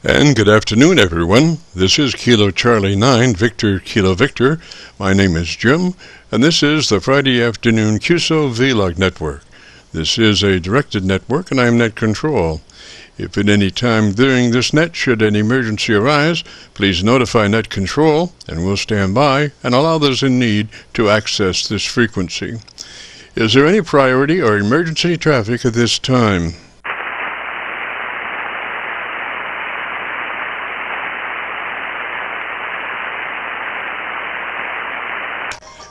And good afternoon, everyone. This is Kilo Charlie 9, Victor Kilo Victor. My name is Jim, and this is the Friday afternoon Qso-Vlog network. This is a directed network, and I am net control. If at any time during this net should an emergency arise, please notify net control, and we'll stand by and allow those in need to access this frequency. Is there any priority or emergency traffic at this time?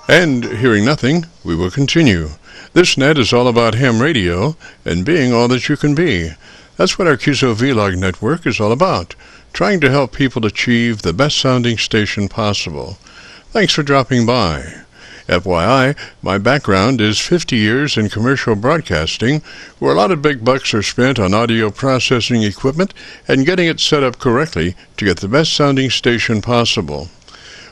And hearing nothing, we will continue. This net is all about ham radio and being all that you can be. That's what our Qso-Vlog network is all about, trying to help people achieve the best sounding station possible. Thanks for dropping by. FYI, my background is 50 years in commercial broadcasting, where a lot of big bucks are spent on audio processing equipment and getting it set up correctly to get the best sounding station possible.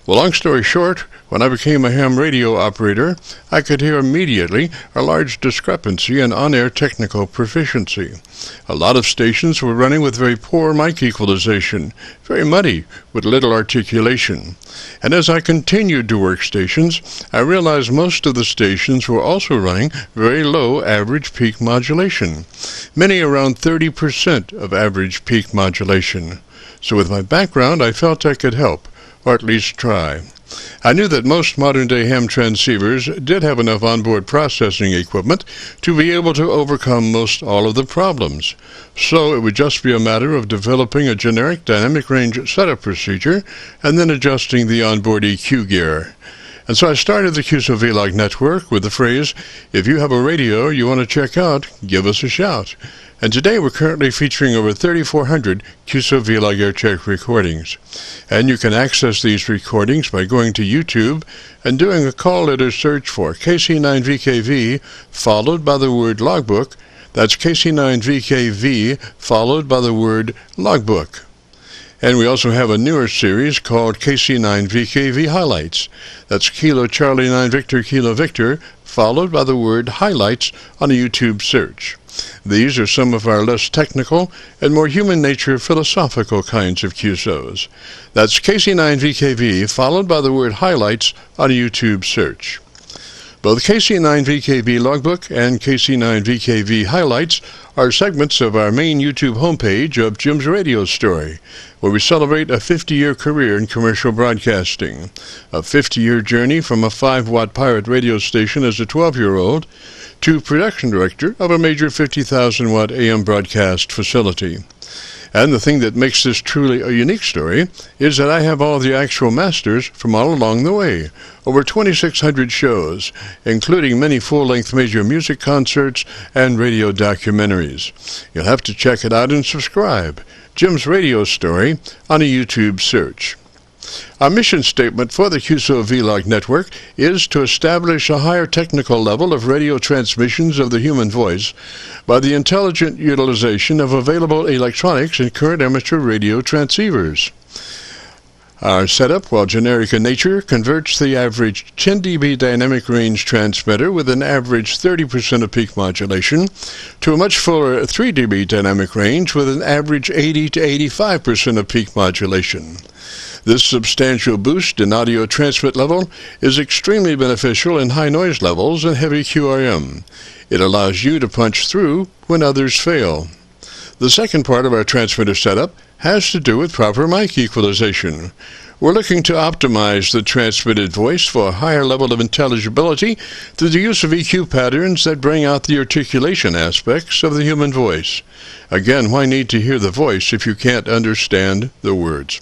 Well, long story short, when I became a ham radio operator, I could hear immediately a large discrepancy in on-air technical proficiency. A lot of stations were running with very poor mic equalization, very muddy, with little articulation. And as I continued to work stations, I realized most of the stations were also running very low average peak modulation, many around 30% of average peak modulation. So with my background, I felt I could help, or at least try. I knew that most modern-day ham transceivers did have enough onboard processing equipment to be able to overcome most all of the problems. So it would just be a matter of developing a generic dynamic range setup procedure and then adjusting the onboard EQ gear. And so I started the Qso-Vlog network with the phrase, if you have a radio you want to check out, give us a shout. And today we're currently featuring over 3,400 Qso-Vlog Aircheck recordings. And you can access these recordings by going to YouTube and doing a call letter search for KC9VKV followed by the word logbook. That's KC9VKV followed by the word logbook. And we also have a newer series called KC9VKV Highlights. That's Kilo Charlie 9 Victor Kilo Victor followed by the word highlights on a YouTube search. These are some of our less technical and more human nature philosophical kinds of QSOs. That's KC9VKV followed by the word highlights on a YouTube search. Both KC9VKV Logbook and KC9VKV Highlights are segments of our main YouTube homepage of Jim's Radio Story, where we celebrate a 50-year career in commercial broadcasting, a 50-year journey from a 5-watt pirate radio station as a 12-year-old to production director of a major 50,000-watt AM broadcast facility. And the thing that makes this truly a unique story is that I have all the actual masters from all along the way, over 2,600 shows, including many full-length major music concerts and radio documentaries. You'll have to check it out and subscribe. Jim's Radio Story on a YouTube search. Our mission statement for the Qso-Vlog network is to establish a higher technical level of radio transmissions of the human voice by the intelligent utilization of available electronics and current amateur radio transceivers. Our setup, while generic in nature, converts the average 10 dB dynamic range transmitter with an average 30% of peak modulation to a much fuller 3 dB dynamic range with an average 80 to 85% of peak modulation. This substantial boost in audio transmit level is extremely beneficial in high noise levels and heavy QRM. It allows you to punch through when others fail. The second part of our transmitter setup has to do with proper mic equalization. We're looking to optimize the transmitted voice for a higher level of intelligibility through the use of EQ patterns that bring out the articulation aspects of the human voice. Again, why need to hear the voice if you can't understand the words?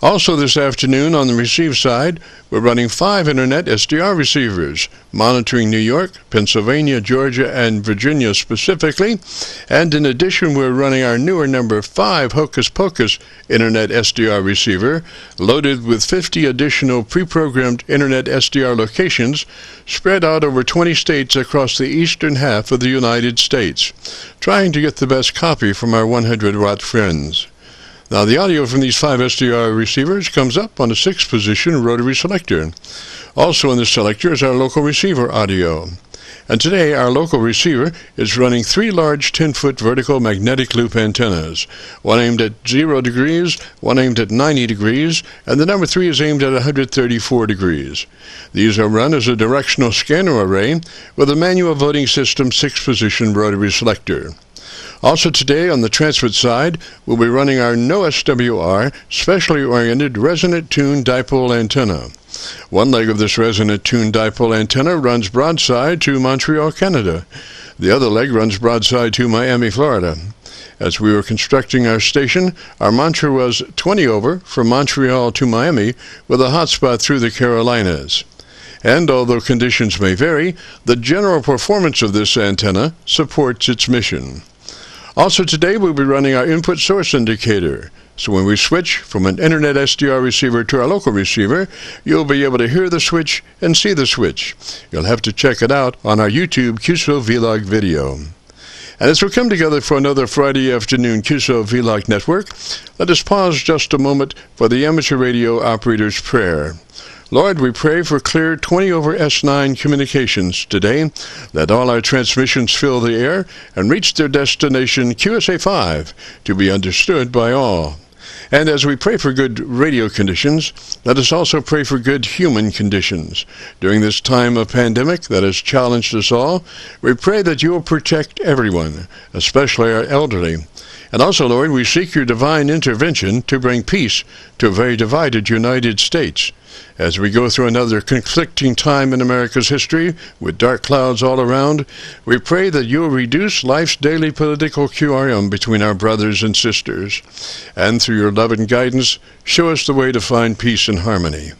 Also this afternoon on the receive side, we're running 5 Internet SDR receivers, monitoring New York, Pennsylvania, Georgia, and Virginia specifically. And in addition, we're running our newer number 5 Hocus Pocus Internet SDR receiver, loaded with 50 additional pre-programmed Internet SDR locations spread out over 20 states across the eastern half of the United States, trying to get the best copy from our 100-watt friends. Now, the audio from these 5 SDR receivers comes up on a 6-position rotary selector. Also in the selector is our local receiver audio. And today our local receiver is running 3 large 10-foot vertical magnetic loop antennas, one aimed at 0 degrees, one aimed at 90 degrees, and the number 3 is aimed at 134 degrees. These are run as a directional scanner array with a manual voting system 6-position rotary selector. Also today on the transmit side, we'll be running our NOSWR specially oriented resonant tuned dipole antenna. One leg of this resonant tuned dipole antenna runs broadside to Montreal, Canada. The other leg runs broadside to Miami, Florida. As we were constructing our station, our mantra was 20 over from Montreal to Miami with a hotspot through the Carolinas. And although conditions may vary, the general performance of this antenna supports its mission. Also today we'll be running our input source indicator. So when we switch from an internet SDR receiver to our local receiver, you'll be able to hear the switch and see the switch. You'll have to check it out on our YouTube Qso-Vlog video. And as we come together for another Friday afternoon Qso-Vlog network, let us pause just a moment for the amateur radio operator's prayer. Lord, we pray for clear 20 over S9 communications today. Let all our transmissions fill the air and reach their destination QSA5 to be understood by all. And as we pray for good radio conditions, let us also pray for good human conditions. During this time of pandemic that has challenged us all, we pray that you will protect everyone, especially our elderly. And also, Lord, we seek your divine intervention to bring peace to a very divided United States. As we go through another conflicting time in America's history, with dark clouds all around, we pray that you will reduce life's daily political QRM between our brothers and sisters, and through your love and guidance, show us the way to find peace and harmony.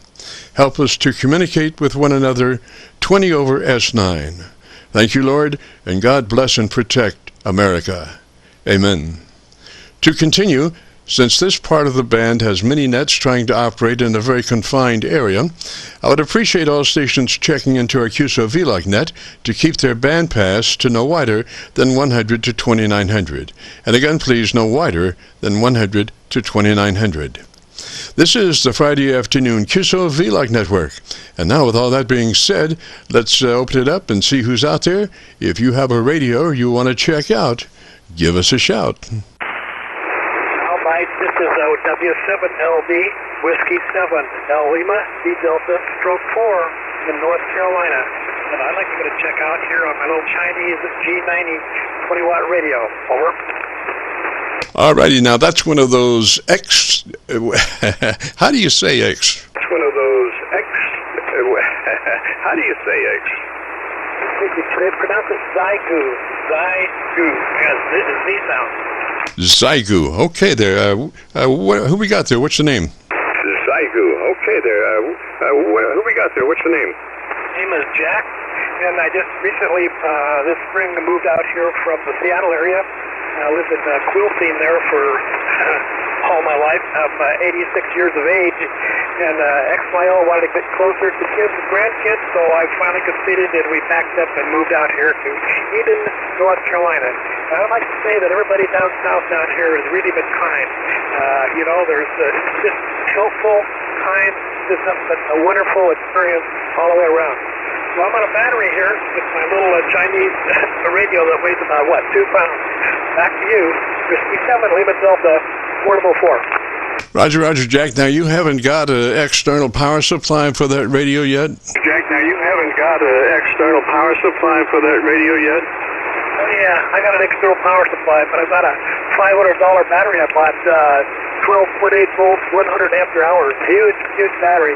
Help us to communicate with one another 20 over S9. Thank you, Lord, and God bless and protect America. Amen. To continue, since this part of the band has many nets trying to operate in a very confined area, I would appreciate all stations checking into our Qso-Vlog net to keep their band pass to no wider than 100 to 2900. And again, please, no wider than 100 to 2900. This is the Friday afternoon Qso-Vlog network. And now, with all that being said, let's open it up and see who's out there. If you have a radio you want to check out, give us a shout. This is W7LB, Whiskey 7, L Lima, D Delta, stroke 4 in North Carolina. And I'd like to get a check out here on my little Chinese G90 20-watt radio. Over. Alrighty, now that's one of those X... How do you say X? It's one of those X... How do you say X? They pronounce it Zygu. Zygu. Yes, this is Z sound. Zygu. Okay there. Who we got there? What's the name? Zygu. Okay there. Who we got there? What's the name? Name is Jack, and I just recently, this spring, moved out here from the Seattle area. I lived in Quilcene there for all my life. I'm 86 years of age, and XYO wanted to get closer to kids and grandkids, so I finally conceded, and we packed up and moved out here to Eden, North Carolina. I'd like to say that everybody down south down here has really been kind. There's just helpful, kind, just a wonderful experience all the way around. So I'm on a battery here with my little Chinese radio that weighs about, 2 pounds. Back to you, Whiskey 7, Lima Delta, portable 4. Roger, Jack. Now, you haven't got an external power supply for that radio yet? Jack, now you haven't got an external power supply for that radio yet? Oh, yeah, I got an external power supply, but I've got a $500 battery I bought, 12.8 volts, 100 ampere hours, huge battery.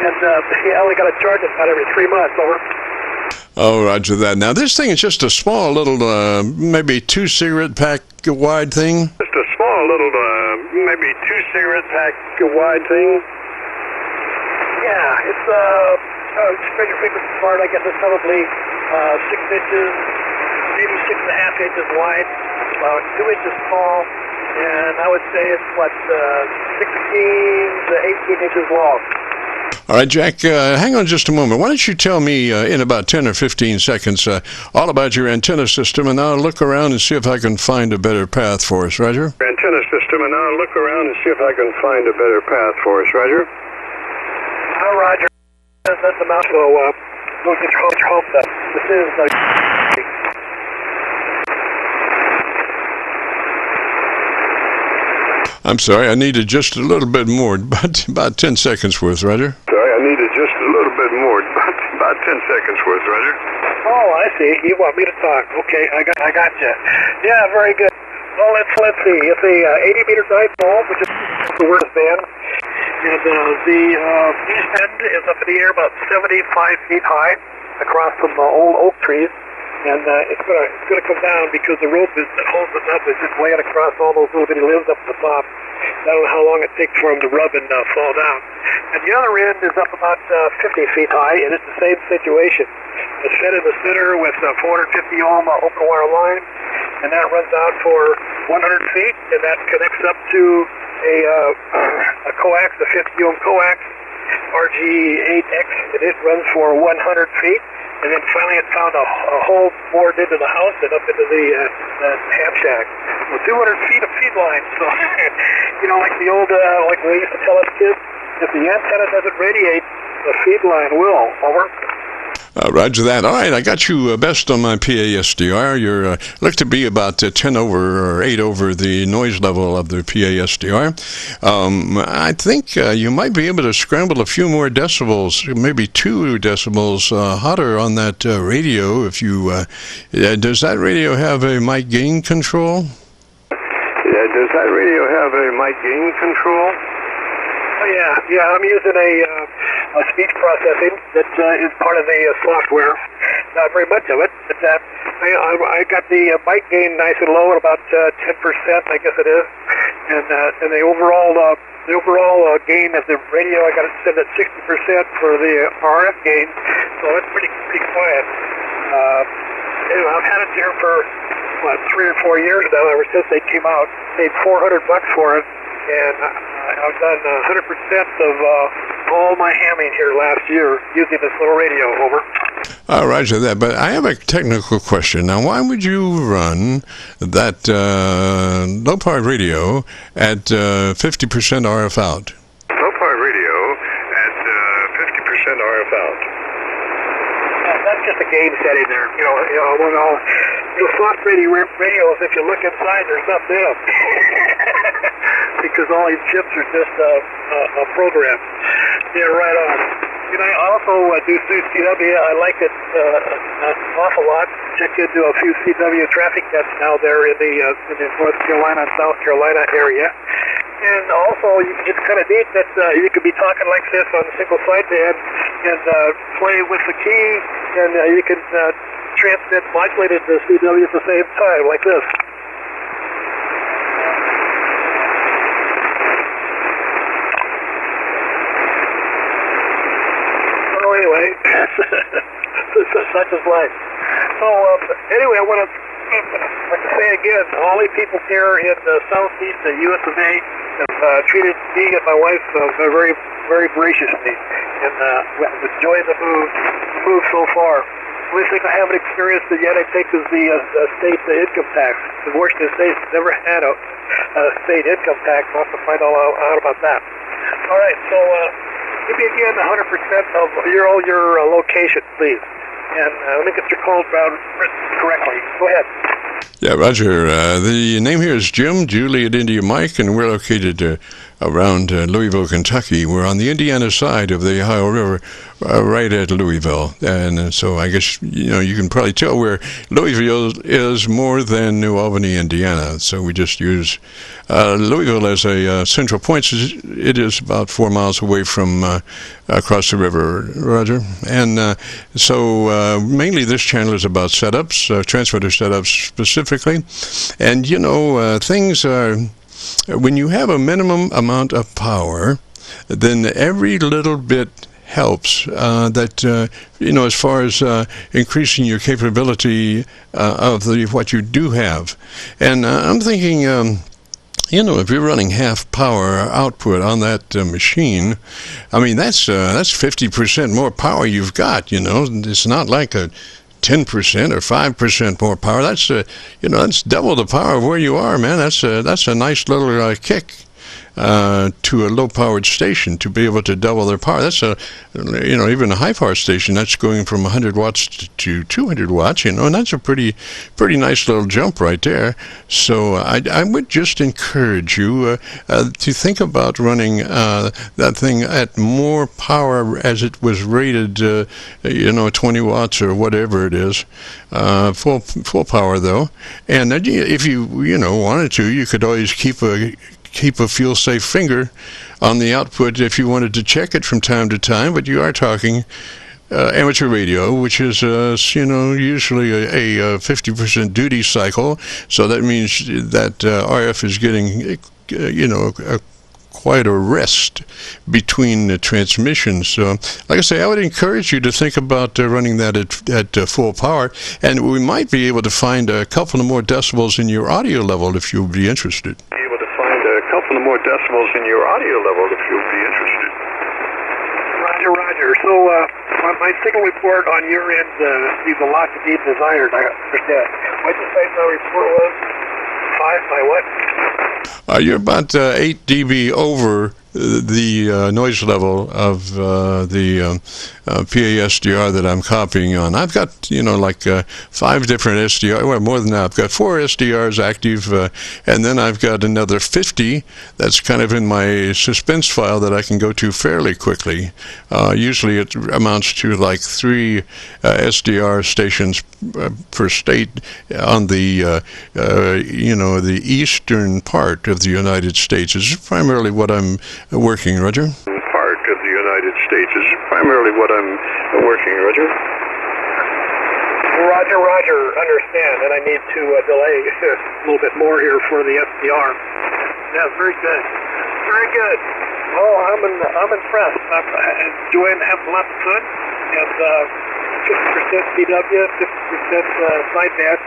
And I only got to charge it about every 3 months, over. Oh, roger that. Now, this thing is just a small little, maybe 2 cigarette pack wide thing? Just a small little, maybe 2 cigarette pack wide thing? Yeah, it's, spread your fingers apart, I guess it's probably 6 inches, maybe 6.5 inches wide, about 2 inches tall, and I would say it's, 16 to 18 inches long. All right, Jack, hang on just a moment. Why don't you tell me in about 10 or 15 seconds all about your antenna system, and I'll look around and see if I can find a better path for us, Roger? Antenna system, and I'll look around and see if I can find a better path for us, Roger? Roger. That's the mouth. So, Go get your hopes up. This is I'm sorry, I needed just a little bit more, about 10 seconds worth, Roger. Sorry, I needed just a little bit more, about 10 seconds worth, Roger. Oh, I see. You want me to talk? Okay, I got you. Yeah, very good. Well, let's see. It's a 80-meter dipole, which is the worst band, and the east end is up in the air about 75 feet high across some old oak trees, and it's gonna come down because the rope that holds it up is just laying across all those little bitty limbs up at the top. I don't know how long it takes for them to rub and fall down. And the other end is up about 50 feet high, and it's the same situation. It's fed in the center with a 450 ohm open wire line, and that runs out for 100 feet, and that connects up to a coax, a 50 ohm coax, RG8X, and it runs for 100 feet. And then finally it found a hole bored into the house and up into the ham shack. Well, 200 feet of feed line. So, like the old, like we used to tell us kids, if the antenna doesn't radiate, the feed line will. Over. Roger that. All right, I got you best on my PASDR. You look to be about 10 over or 8 over the noise level of the PASDR. I think you might be able to scramble a few more decibels, maybe 2 decibels hotter on that radio. If you does that radio have a mic gain control? Does that radio have a mic gain control? Oh, yeah. I'm using a speech processing that is part of the software. Not very much of it, but I got the mic gain nice and low at about 10%, I guess it is, and the overall gain of the radio I got it set at 60% for the RF gain, so it's pretty quiet. I've had it here for 3 or 4 years now, ever since they came out. Paid $400 for it, and I've done 100% of all my hamming here last year using this little radio. Over. Roger that. But I have a technical question. Now, why would you run that low-powered radio at 50% RF out? Low-powered radio at 50% RF out. That's just a game setting there. Soft radios, if you look inside, there's nothing in them. Because all these chips are just a program. Yeah, right on. And I also do CW. I like it an awful lot. Check into a few CW traffic nets now there in the North Carolina and South Carolina area. And also, it's kind of neat that you could be talking like this on a single sideband and play with the key, and you can transmit modulated to CW at the same time, like this. So anyway, such is life. So anyway, I want to like to say again, all the people here in the southeast of US of A have treated me and my wife very, very graciously, and enjoyed the move so far. The only thing I haven't experienced yet, I think, is the state income tax. The Washington State never had a state income tax. I'll have to find all out about that. All right, so give me again 100% of your location, please. And let me get your call down written correctly. Go ahead. Yeah, Roger. The name here is Jim, Juliet India Mike, and we're located around Louisville, Kentucky. We're on the Indiana side of the Ohio River, right at Louisville. And so I guess, you can probably tell where Louisville is more than New Albany, Indiana. So we just use Louisville as a central point. It is about 4 miles away from across the river, Roger. And so mainly this channel is about setups, transmitter setups specifically. And, things are... When you have a minimum amount of power, then every little bit helps. As far as increasing your capability of what you do have. And I'm thinking, if you're running half power output on that machine, I mean that's 50% more power you've got. It's not like a 10% or 5% more power. That's that's double the power of where you are, man. That's a nice little kick. to a low-powered station to be able to double their power. That's even a high-power station, that's going from 100 watts to 200 watts, and that's a pretty nice little jump right there. So I would just encourage you to think about running that thing at more power as it was rated, 20 watts or whatever it is, full power though. And then if you wanted to, you could always keep a fuel-safe finger on the output if you wanted to check it from time to time. But you are talking amateur radio, which is usually a 50% duty cycle. So that means that RF is getting quite a rest between the transmissions. So, like I say, I would encourage you to think about running that at full power, and we might be able to find a couple of more decibels in your audio level if you'd be interested. Roger. So, my signal report on your end leaves a lot to be desired, I understand. What did you say my report was? 5 by what? You're about 8 dB over the noise level of the PA-SDR that I'm copying on. I've got, 5 different SDR, well, more than that. I've got 4 SDRs active, and then I've got another 50 that's kind of in my suspense file that I can go to fairly quickly. Usually it amounts to like 3 SDR stations per state on the, the eastern part of the United States is primarily what I'm working, Roger. Part of the United States is primarily what I'm working, Roger. Roger, understand, and I need to delay a little bit more here for the SDR. Yeah, very good. Oh, I'm impressed. I'm enjoying having lots of fun, and 50% CW, 50% sideband.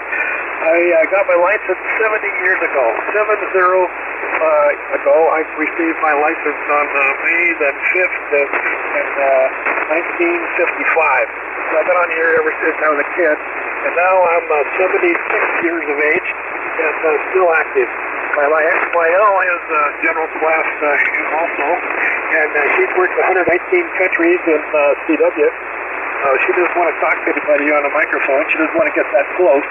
I got my license 70 years ago. 70 ago, I received my license on May the 5th of 1955. So I've been on here ever since I was a kid, and now I'm 76 years of age and still active. My L is general class also, and she's worked 119 countries in CW. She doesn't want to talk to anybody on a microphone. She doesn't want to get that close.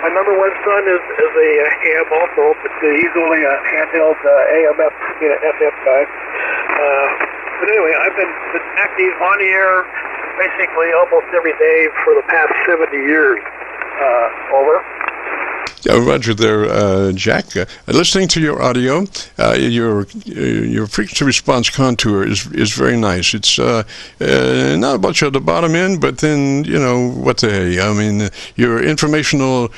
My number one son is a ham also, but he's only a handheld AM, FM guy. But anyway, I've been active on the air basically almost every day for the past 70 years. Over. Roger there, Jack. Listening to your audio, your frequency response contour is very nice. It's not much at the bottom end, but then, what the hey. I mean, your informational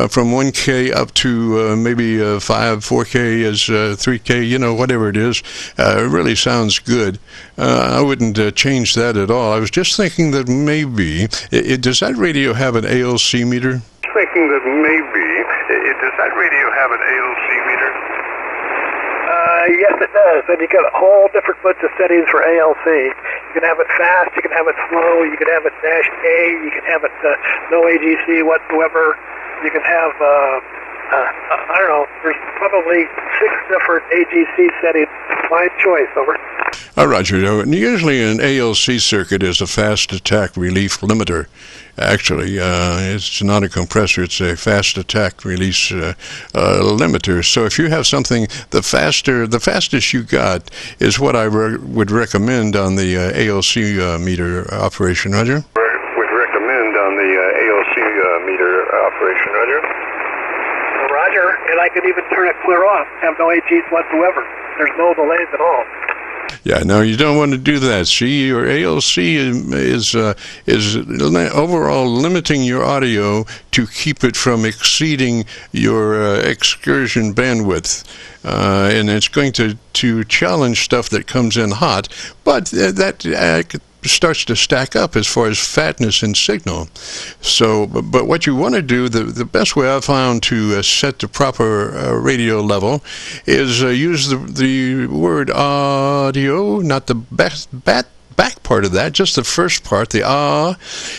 from 1K up to maybe 4K is 3K, whatever it is, really sounds good. I wouldn't change that at all. I was just thinking that maybe, does that radio have an ALC meter? Does that radio have an ALC meter? Yes, it does. And you got a whole different bunch of settings for ALC. You can have it fast, you can have it slow, you can have it -A, you can have it no AGC whatsoever. You can have, I don't know, there's probably 6 different AGC settings. My choice, over. Roger. Usually an ALC circuit is a fast attack relief limiter. Actually, it's not a compressor, it's a fast attack release limiter. So if you have something, the fastest you got is what I would recommend on the ALC meter operation, Roger. Roger, and I can even turn it clear off, have no AGs whatsoever. There's no delays at all. Yeah, no, you don't want to do that. See, your ALC is overall limiting your audio to keep it from exceeding your excursion bandwidth. And it's going to challenge stuff that comes in hot, but that starts to stack up as far as fatness in signal. So, but what you want to do, the best way I've found to set the proper radio level is use the word audio, not the back part of that, just the first part, the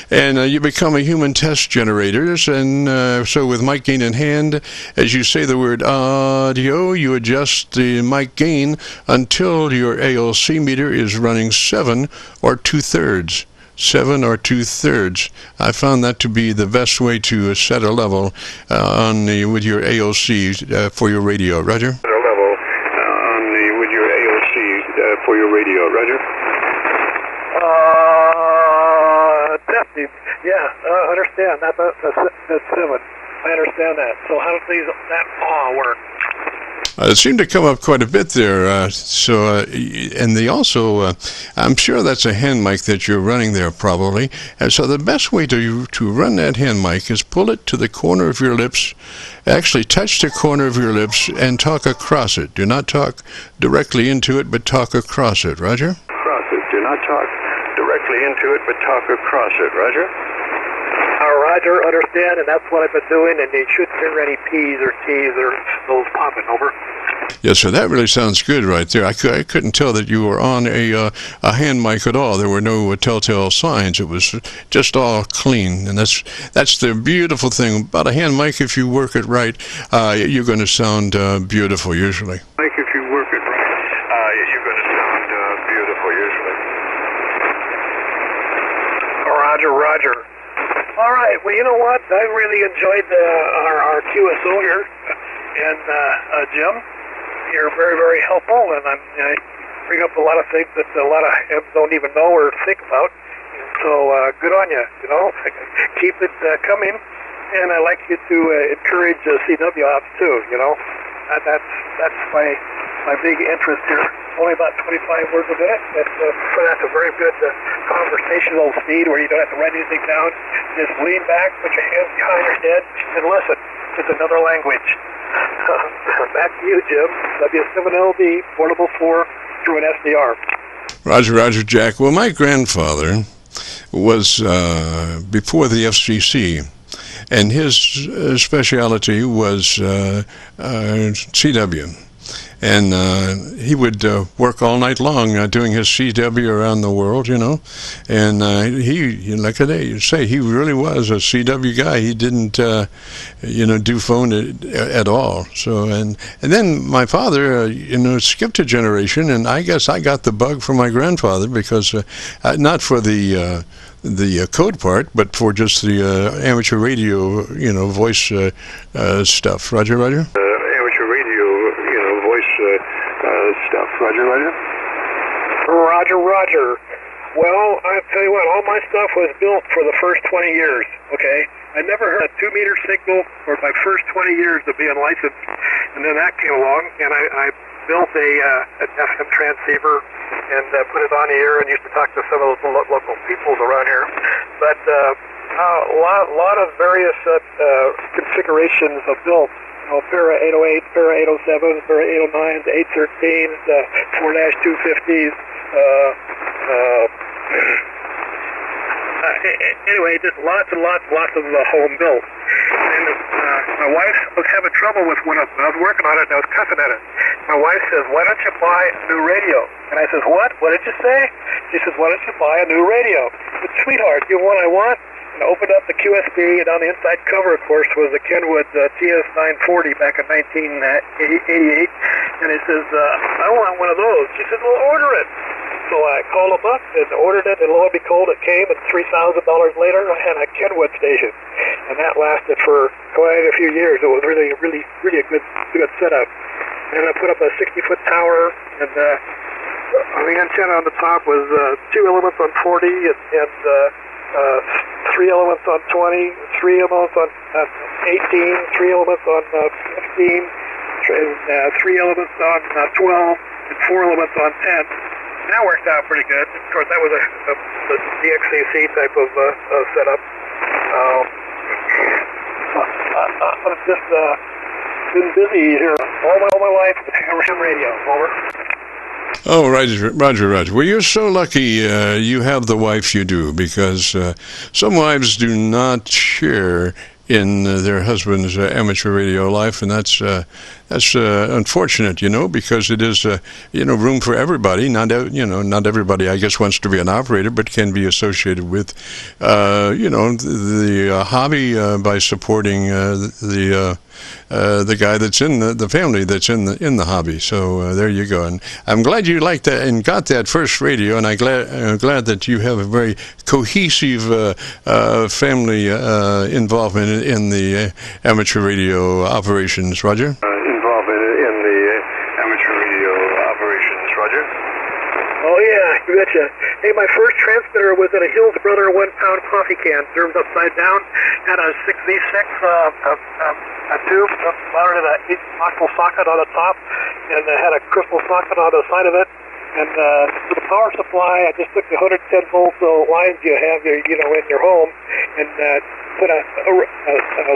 and you become a human test generators. And so with mic gain in hand, as you say the word audio, you adjust the mic gain until your ALC meter is running 7 or 2/3. 7 or 2/3. I found that to be the best way to set a level with your AOC for your radio. Roger? Set a level with your AOC for your radio. Roger? Testing. Yeah, understand. That's 7. I understand that. So how does that work? It seemed to come up quite a bit there. And they also, I'm sure that's a hand mic that you're running there probably. And so the best way to run that hand mic is pull it to the corner of your lips, actually touch the corner of your lips and talk across it. Do not talk directly into it, but talk across it. Roger? Across it. Do not talk directly into it, but talk across it. Roger? Roger, understand, and that's what I've been doing, and you shouldn't hear any P's or T's or those popping. Over. Yes, so that really sounds good right there. I couldn't tell that you were on a hand mic at all. There were no telltale signs. It was just all clean, and that's the beautiful thing about a hand mic. If you work it right, you're going to sound beautiful usually. Like if you work it right, you're going to sound beautiful usually. Roger. All right. Well, you know what? I really enjoyed our QSO here, and Jim, you're very, very helpful, and I bring up a lot of things that a lot of hams don't even know or think about. So good on you. You know, keep it coming, and I like you to encourage CW ops too. You know, that's my big interest here. Only about 25 words a minute, but that's a very good conversational speed where you don't have to write anything down. Just lean back, put your hands behind your head, and listen. It's another language. Back to you, Jim. W7LD, portable 4 through an SDR. Roger, Jack. Well, my grandfather was before the FCC, and his specialty was CW. And he would work all night long doing his CW around the world, you know. And he, like I say, he really was a CW guy. He didn't, do phone at all. So and then my father, skipped a generation, and I guess I got the bug from my grandfather because not for the code part, but for just the amateur radio, voice stuff. Roger. Amateur radio, voice stuff. Roger. Well, I tell you what, all my stuff was built for the first 20 years. Okay, I never heard a 2-meter signal for my first 20 years of being licensed, and then that came along, and I built an FM transceiver and put it on the air and used to talk to some of those local peoples around here. But a lot of various configurations of built. Para 808, Para 807, Para 809s, 813s, 4-250s. Anyway, just lots and lots of home built. And my wife was having trouble with one of them. I was working on it and I was cussing at it. My wife says, "Why don't you buy a new radio?" And I says, "What? What did you say?" She says, "Why don't you buy a new radio?" I said, "Sweetheart, you know what I want?" And I opened up the QSB, and on the inside cover, of course, was the Kenwood TS940 back in 1988. And he says, "I want one of those." She says, "Well, order it." So I called them up and ordered it, and lo and behold, it came, and $3,000 later, I had a Kenwood station. And that lasted for quite a few years. It was really a good setup. And I put up a 60-foot tower, and the antenna on the top was 2 elements on 40, and 3 elements on 20, 3 elements on 18, 3 elements on 15, and 3 elements on 12, and 4 elements on 10. And that worked out pretty good. Of course, that was a DXCC type of setup. I've just been busy here all my life with ham radio. Over. Oh, Roger. Well, you're so lucky you have the wife you do, because some wives do not share in their husband's amateur radio life, and that's That's unfortunate, because it is, room for everybody. Not everybody, I guess, wants to be an operator, but can be associated with, the hobby by supporting the guy that's in the family that's in the hobby. So there you go. And I'm glad you liked that and got that first radio. And I'm glad that you have a very cohesive family involvement in the amateur radio operations, Roger. Oh, yeah, you betcha. Hey, my first transmitter was in a Hills Brother 1-pound coffee can, served upside down, had a 6V6 a tube mounted in an octal socket on the top, and had a crystal socket on the side of it. And for the power supply, I just took the 110 volt lines you have in your home, and put a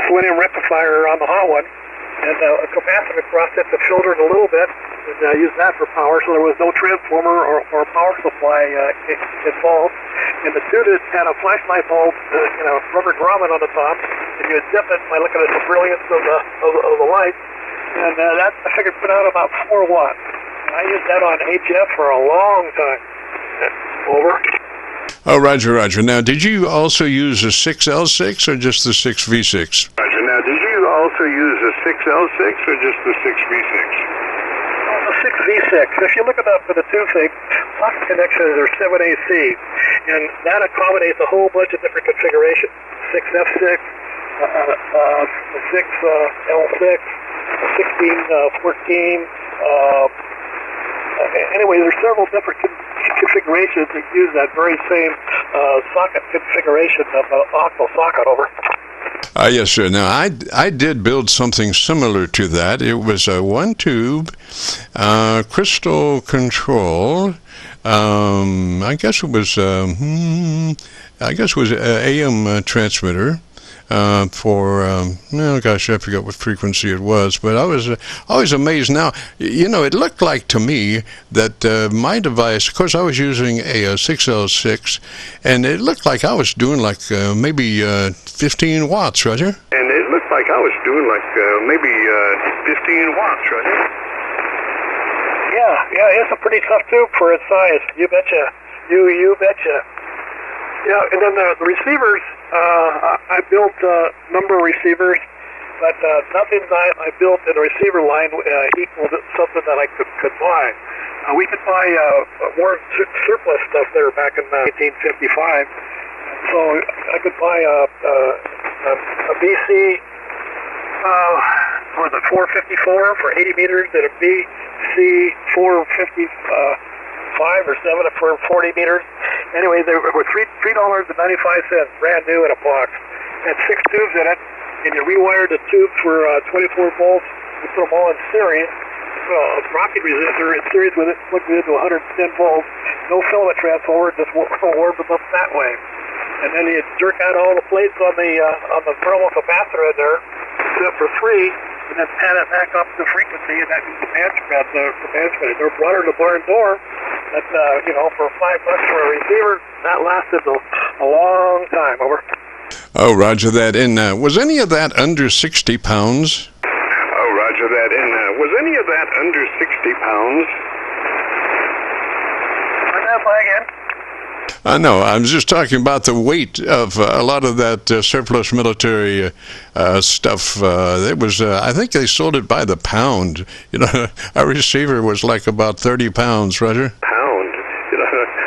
selenium rectifier on the hot one, and a capacitor across it to filter it a little bit, and use that for power, so there was no transformer or power supply involved. And the tube had a flashlight bulb, rubber grommet on the top, and you would dip it by looking at the brilliance of the light, and that I figured put out about 4 watts. And I used that on HF for a long time. Over. Oh, Roger. Now, did you also use a 6L6 or just the 6V6? Roger. Now, did you also use a 6L6 or just the 6V6? The 6V6. If you look it up for the two things, socket connections are 7AC, and that accommodates a whole bunch of different configurations. 6F6, 6L6, 1614. Anyway, there's several different configurations that use that very same socket configuration of an octal socket. Over. Yes, sir. Now, I did build something similar to that. It was a one-tube crystal control. I guess it was an AM transmitter. For I forgot what frequency it was, but I was always amazed. Now, it looked like to me that my device, of course, I was using a 6L6, and it looked like I was doing like maybe 15 watts, Roger. And it looked like I was doing like maybe 15 watts, Roger. Yeah, it's a pretty tough tube for its size. You betcha. You betcha. Yeah, and then the receivers, I built a number of receivers, but nothing I built in the receiver line equaled something that I could buy. We could buy more surplus stuff there back in 1955, so I could buy a BC for the 454 for 80 meters and a BC 455 or 7 for 40 meters. Anyway, they were $3.95, brand new in a box. Had 6 tubes in it, and you rewired the tube for 24 volts. You put them all in series. A rocket resistor in series with it, plugged it into 110 volts. No filament transformer, just warmed them up that way. And then you jerk out all the plates on the thermal capacitor in there, set for 3, and then pad it back up to frequency, and that means the band spread. They're broader than the barn door. But, for $5 for a receiver, that lasted a long time. Over. Oh, Roger that. And was any of that under 60 pounds? Oh, Roger that. And was any of that under 60 pounds? Run that by again. No, I was just talking about the weight of a lot of that surplus military stuff. It was, I think they sold it by the pound. Our receiver was like about 30 pounds, Roger.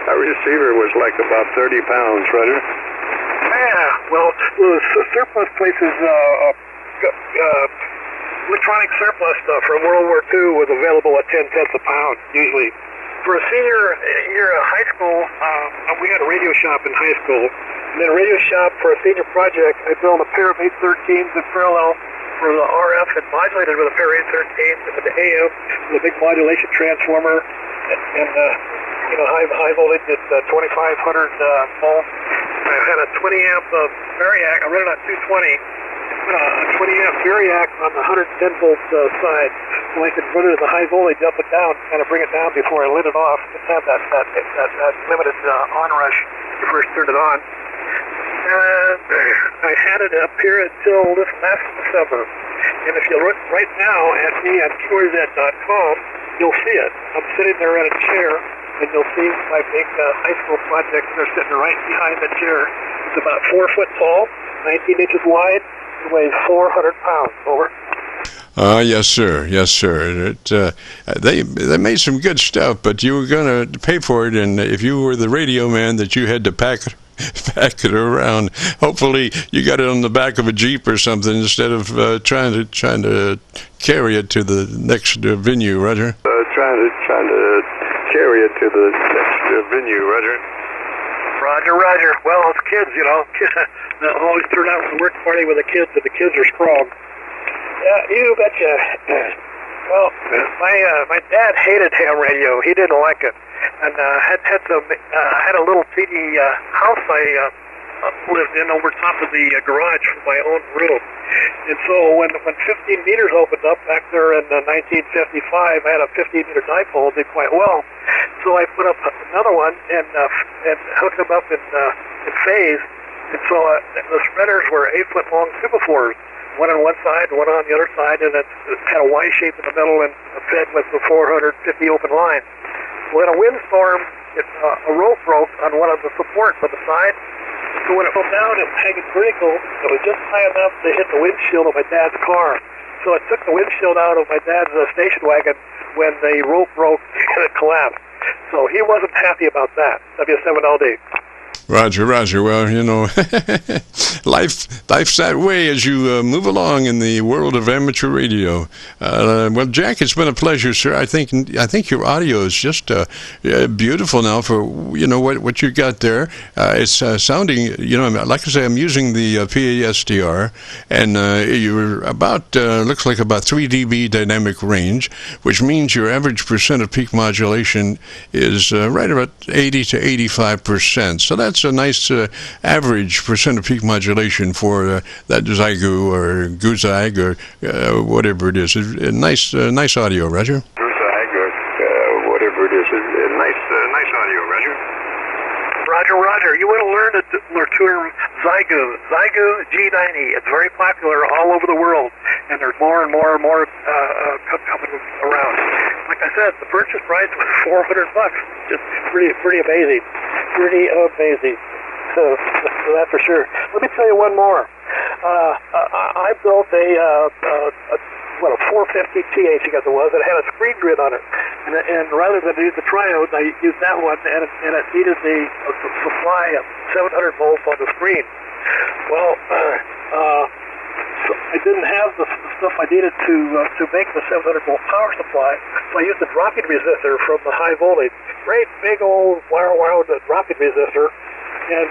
Our receiver was like about 30 pounds, Roger. Yeah, well, the surplus places, electronic surplus stuff from World War II was available at 10 cents a pound, usually. For a senior year of high school, we had a radio shop in high school. And then a radio shop for a senior project, I built a pair of 813s in parallel for the RF and modulated with a pair of 813s and the AM with a big modulation transformer and high voltage at 2500 volts. I had a 20 amp variac. I ran it on 220. Put a 20 amp variac on the 110 volt side, so I could run it at the high voltage up and down, kind of bring it down before I lit it off. Just have that limited onrush when you first turned it on. And I had it up here until this last December. And if you look right now at me on QRZ.com, you'll see it. I'm sitting there in a chair, and you'll see my big high school project. They're sitting right behind the chair. It's about 4 foot tall, 19 inches wide, and weighs 400 pounds. Over. Yes, sir. Yes, sir. They made some good stuff, but you were going to pay for it, and if you were the radio man, that you had to pack it around. Hopefully, you got it on the back of a Jeep or something instead of trying to carry it to the next venue, Roger. Trying to carry it to the next venue, Roger. Roger. Well, it's kids, you know. They always turn out for the work party with the kids, and the kids are strong. Yeah, you betcha. Well, my dad hated ham radio. He didn't like it, and had a little teeny house I lived in over top of the garage for my own room. And so when 15 meters opened up back there in 1955, I had a 15-meter dipole, did quite well. So I put up another one and hooked them up in phase. And so the spreaders were 8-foot-long Super-4s. One on one side, one on the other side, and it had a Y shape in the middle and fed with the 450 open lines. Well, in a windstorm, a rope broke on one of the supports on the side. So when it fell down, it was hanging vertical. It was just high enough to hit the windshield of my dad's car. So it took the windshield out of my dad's station wagon when the rope broke and it collapsed. So he wasn't happy about that. W7LD. Roger. Well, you know, life's that way as you move along in the world of amateur radio. Well, Jack, it's been a pleasure, sir. I think your audio is just beautiful now for what you got there. It's sounding, like I say, I'm using the PASDR, and you're about looks like about 3 dB dynamic range, which means your average percent of peak modulation is right about 80 to 85%. So that's a nice average percent of peak modulation for that Zygu or Guzag or whatever it is. Nice audio, Roger. Guzag or whatever it is. Nice audio, Roger. Roger. You want to learn the term Zygu G90. It's very popular all over the world, and there's more and more coming around. Like I said, the purchase price was $400. Just pretty amazing. So that's for sure. Let me tell you one more. I built a 450 TH, I guess it was. It had a screen grid on it, and rather than use the triodes, I used that one, and it needed the supply of 700 volts on the screen. Well, so I didn't have the stuff I needed to make the 700 volt power supply, so I used the drop-in resistor from the high voltage. Great big old wire drop-in resistor, and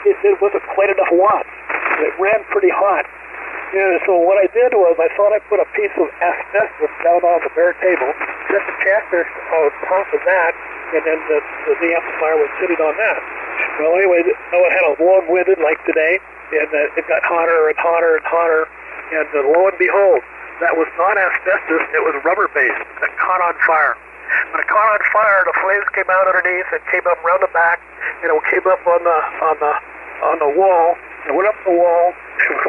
it wasn't quite enough watts. It ran pretty hot. And so what I did was I thought I put a piece of asbestos down on the bare table, set the caster on top of that, and then the amplifier was sitting on that. Well, anyway, it had a long-winded like today, and it got hotter and hotter and hotter, and lo and behold, that was not asbestos, it was rubber-based that caught on fire. When it caught on fire, the flames came out underneath and came up around the back, and it came up on the wall. It went up the wall,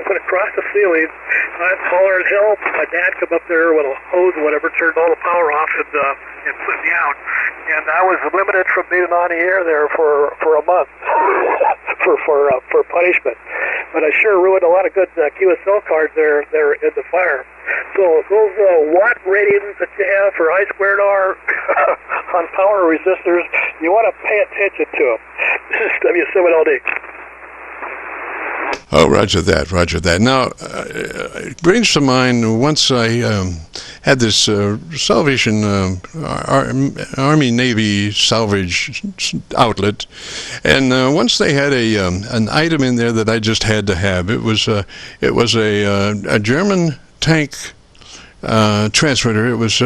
went across the ceiling. I hollered help. My dad come up there with a hose or whatever, turned all the power off, and put me out. And I was limited from being on the air there for a month for punishment. But I sure ruined a lot of good QSL cards there in the fire. So those watt ratings that you have for I2R on power resistors, you want to pay attention to them. This is W7LD. Oh, Roger that. Now, it brings to mind once I had this Salvation Army-Navy salvage outlet, and once they had an item in there that I just had to have. It was a German tank transmitter. It was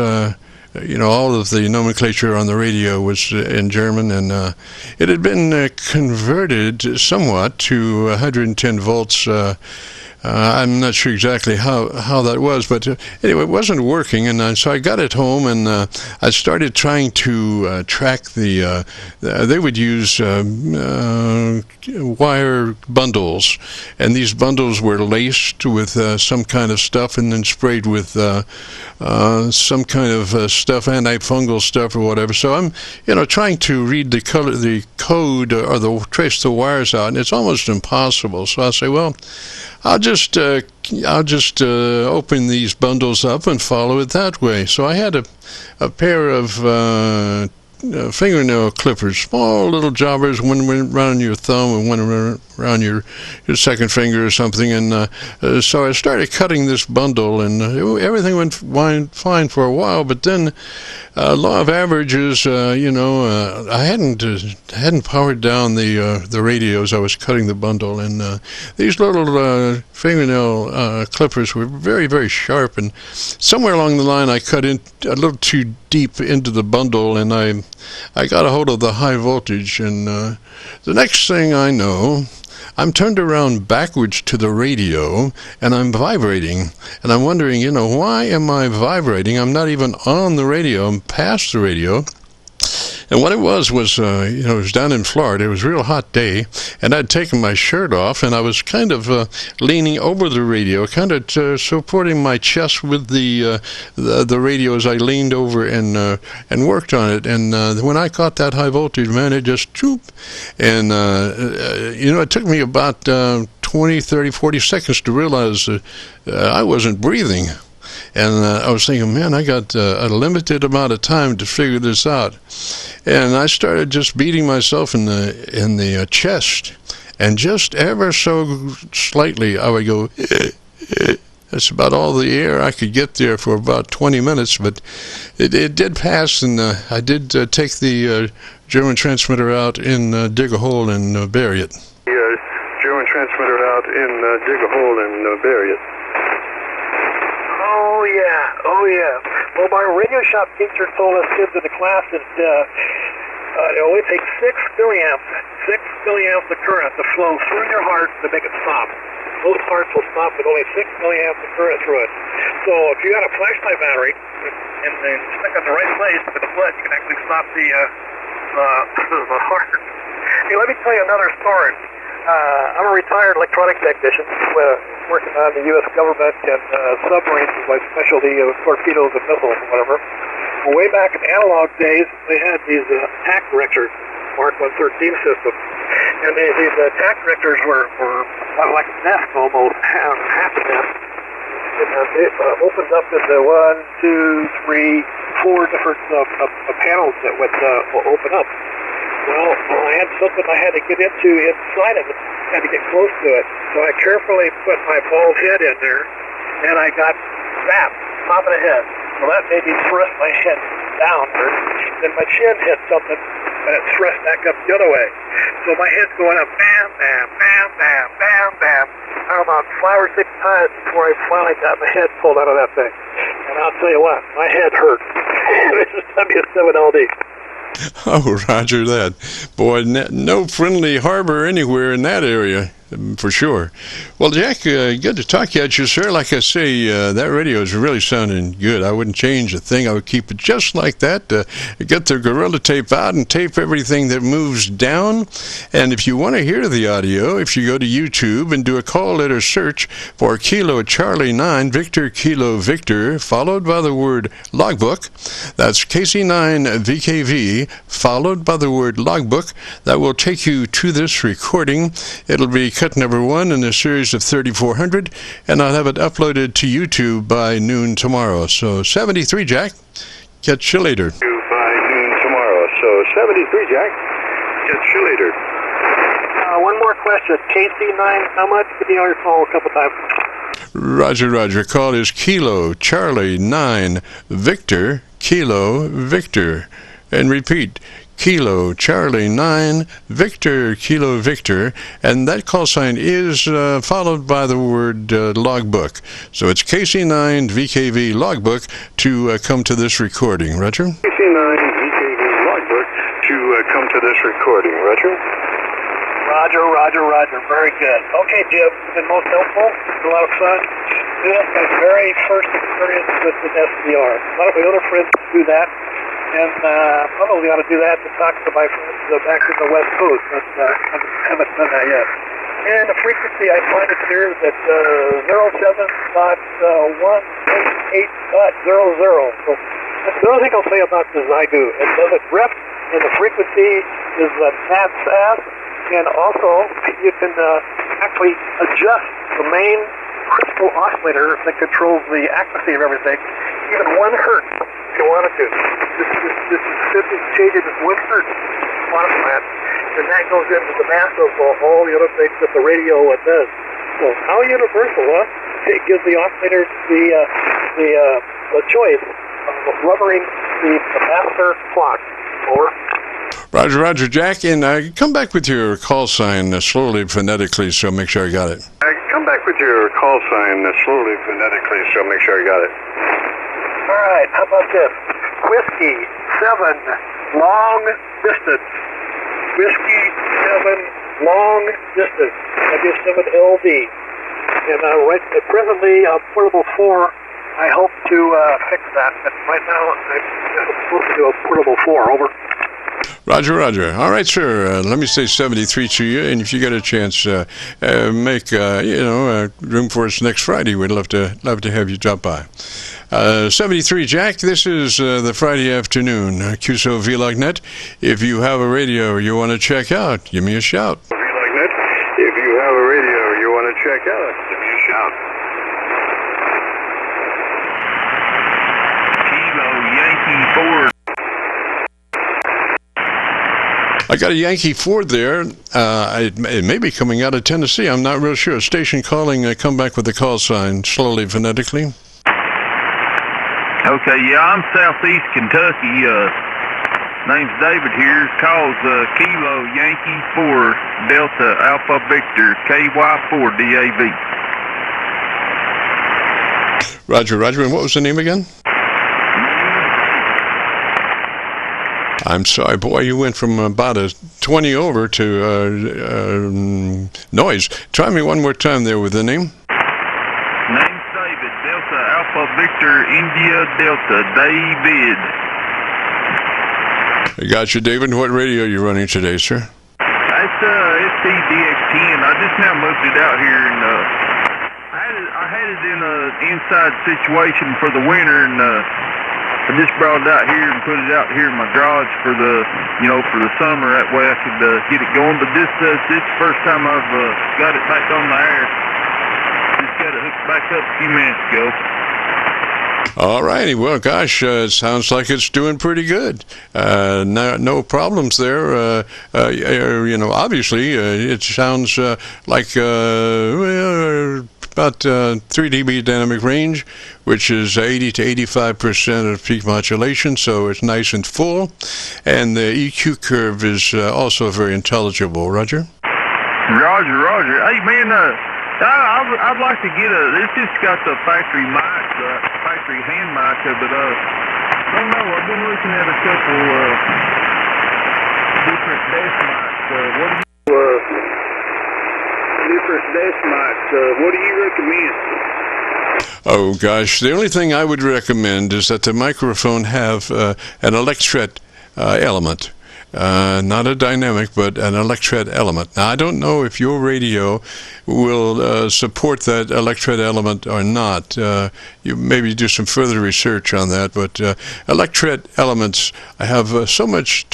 all of the nomenclature on the radio was in German, and it had been converted somewhat to 110 volts I'm not sure exactly how that was, but anyway, it wasn't working, and so I got it home, and I started trying to track the. They would use wire bundles, and these bundles were laced with some kind of stuff, and then sprayed with some kind of stuff, antifungal stuff or whatever. So I'm, trying to read the code, or trace the wires out, and it's almost impossible. So I say, well, I'll just open these bundles up and follow it that way. So I had a pair of fingernail clippers, small little jobbers, one went around your thumb and one around your second finger or something, and so I started cutting this bundle, and everything went fine for a while, but then law of averages, I hadn't powered down the radios. I was cutting the bundle, and these little fingernail clippers were very, very sharp, and somewhere along the line I cut in a little too deep into the bundle, and I got a hold of the high voltage, and the next thing I know, I'm turned around backwards to the radio, and I'm vibrating, and I'm wondering, why am I vibrating? I'm not even on the radio. I'm past the radio. And what it was, it was down in Florida. It was a real hot day, and I'd taken my shirt off, and I was kind of leaning over the radio, kind of supporting my chest with the radio as I leaned over and worked on it. And when I caught that high voltage, man, it just choop. And, it took me about 20, 30, 40 seconds to realize I wasn't breathing. And I was thinking, man, I got a limited amount of time to figure this out. And I started just beating myself in the chest, and just ever so slightly, I would go. That's about all the air I could get there for about 20 minutes, but it did pass, and I did take the German transmitter out and dig a hole and bury it. German transmitter out and dig a hole and bury it. Oh yeah. Well, my radio shop teacher told us kids in the class that it only takes 6 milliamps of current to flow through your heart to make it stop. Most hearts will stop with only 6 milliamps of current through it. So if you got a flashlight battery and stick it in the right place with the blood, you can actually stop the heart. Hey, let me tell you another story. I'm a retired electronic technician working on the U.S. government and submarines is my specialty of torpedoes and missiles and whatever. Well, way back in analog days, they had these attack directors, Mark 113 systems, and these attack directors were like a nest almost, half a nest. And it opened up into 1, 2, 3, 4 different panels that would open up. Well, I had something I had to get into inside of it. I had to get close to it. So I carefully put my bald head in there, and I got zapped, top of the head. Well, that made me thrust my head downward. Then my chin hit something, and it thrust back up the other way. So my head's going up, bam, bam, bam, bam, bam, bam. About 5 or 6 times before I finally got my head pulled out of that thing. And I'll tell you what, my head hurt. This is W7LD. Oh, roger that. Boy, no friendly harbor anywhere in that area, for sure. Well, Jack, good to talk to you, sir. Like I say, that radio is really sounding good. I wouldn't change a thing. I would keep it just like that. Get the Gorilla Tape out and tape everything that moves down. And if you want to hear the audio, if you go to YouTube and do a call letter search for Kilo Charlie 9 Victor Kilo Victor, followed by the word logbook, that's KC9VKV, followed by the word logbook, that will take you to this recording. It'll be cut number 1 in a series of 3400, and I'll have it uploaded to YouTube by noon tomorrow. So 73, Jack. Catch you later. By noon tomorrow. So 73, Jack. Catch you later. One more question. KC9, how much? Give me on your phone a couple times. Roger, roger. Call is Kilo Charlie 9 Victor Kilo Victor. And repeat, Kilo Charlie 9 Victor Kilo Victor, and that call sign is followed by the word logbook. So it's KC9VKV logbook to come to this recording. Roger? KC9VKV logbook to come to this recording. Roger? Roger, Roger, Roger. Very good. Okay, Jim, it's been most helpful. It's a lot of fun. This is my very first experience with the SDR. A lot of my other friends do that, and probably ought to do that to talk to my friends back in the West Coast, but I haven't done that yet. And the frequency, I find it here is at 07.188.00. So that's the only thing I'll say about the Zygu. It doesn't drift, and the frequency is mad fast. And also, you can actually adjust the main crystal oscillator that controls the accuracy of everything, even 1 hertz if you wanted to. This is simply changing this 1 hertz oscillator, and that goes into the mass of all the other things that the radio does. So how universal, huh? It gives the oscillator the choice of rubbering the master clock. Over. Roger, Roger, Jack, and come back with your call sign slowly, phonetically, so make sure I got it. Come back with your call sign slowly, phonetically, so make sure I got it. All right, how about this? Whiskey 7, long distance. Whiskey 7, long distance. W7LD. And presently, portable 4, I hope to fix that. But right now, I'm supposed to do a portable 4. Over. Roger, Roger. All right, sir. Let me say 73 to you, and if you get a chance, make room for us next Friday. We'd love to have you drop by. 73, Jack. This is the Friday afternoon Qso-Vlog net. If you have a radio you want to check out, give me a shout. Vlog net. If you have a radio you want to check out, give me a shout. Kilo Yankee Ford. I got a Yankee Ford there. It may be coming out of Tennessee. I'm not real sure. Station calling. Come back with the call sign slowly, phonetically. Okay, yeah, I'm Southeast Kentucky. Name's David here. Calls Kilo Yankee 4 Delta Alpha Victor KY4 DAV. Roger, Roger. And what was the name again? I'm sorry, boy, you went from about a 20 over to noise. Try me one more time there with the name. Name's David, Delta Alpha Victor India Delta, David. I got you, David. What radio are you running today, sir? That's STDX10. I just now moved it out here, and I had it in an inside situation for the winter, and I just brought it out here and put it out here in my garage for the summer. That way I could get it going. But this is the first time I've got it back on the air. Just got it hooked back up a few minutes ago. All righty. Well, gosh, it sounds like it's doing pretty good. No problems there. Obviously, it sounds like about 3 dB dynamic range, which is 80 to 85% of peak modulation, so it's nice and full. And the EQ curve is also very intelligible. Roger? Roger. Hey, man, I'd like to get this just got the factory mic, factory hand mic, but I don't know, I've been looking at a couple different desk mics. What do you recommend? Oh, gosh. The only thing I would recommend is that the microphone have an electret element. Not a dynamic, but an electret element. Now, I don't know if your radio will support that electret element or not. You maybe do some further research on that, but electret elements have so much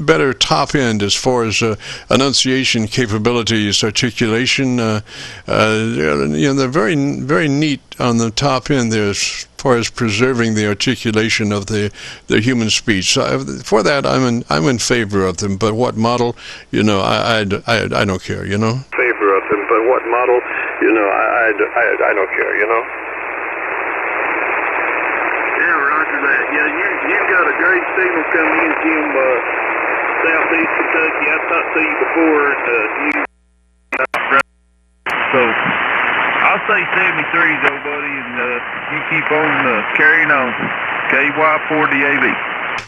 better top end as far as enunciation capabilities, articulation. They're very, very neat on the top end there as far as preserving the articulation of the human speech. So for that, I'm in favor of them. But what model, I don't care. Favor of them, but what model, I don't care. Yeah, roger that. Yeah, you've got a great signal coming in, Jim. Southeast Kentucky. I've talked to you before, so I'll say 73, though, buddy, and you keep on carrying on. KY4DAV.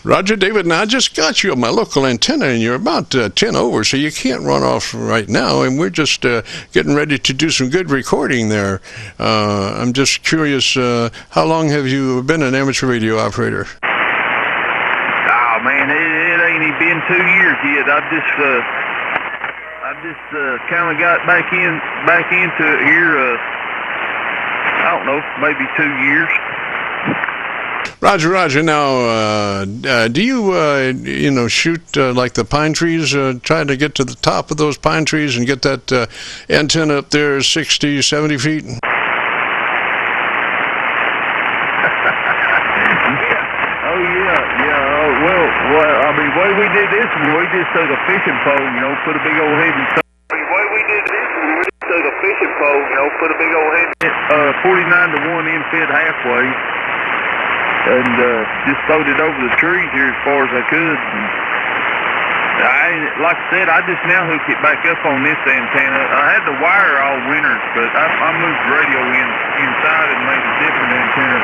Roger, David, now I just got you on my local antenna, and you're about 10 over, so you can't run off right now, and we're just getting ready to do some good recording there. I'm just curious, how long have you been an amateur radio operator? Oh, man, it ain't even been 2 years yet. I just kind of got back into it here, I don't know, maybe 2 years. Roger. Now, do you, shoot like the pine trees, trying to get to the top of those pine trees and get that antenna up there 60, 70 feet? Yeah. Well, I mean, the way we did this one, we just took a fishing pole, put a big old heavy stone. The way we did this one, we just took a fishing pole, put a big old heavy 49-to-1 infed halfway. And just throwed it over the trees here as far as I could. And like I said, I just now hooked it back up on this antenna. I had the wire all winter, but I moved the radio inside and made a different antenna.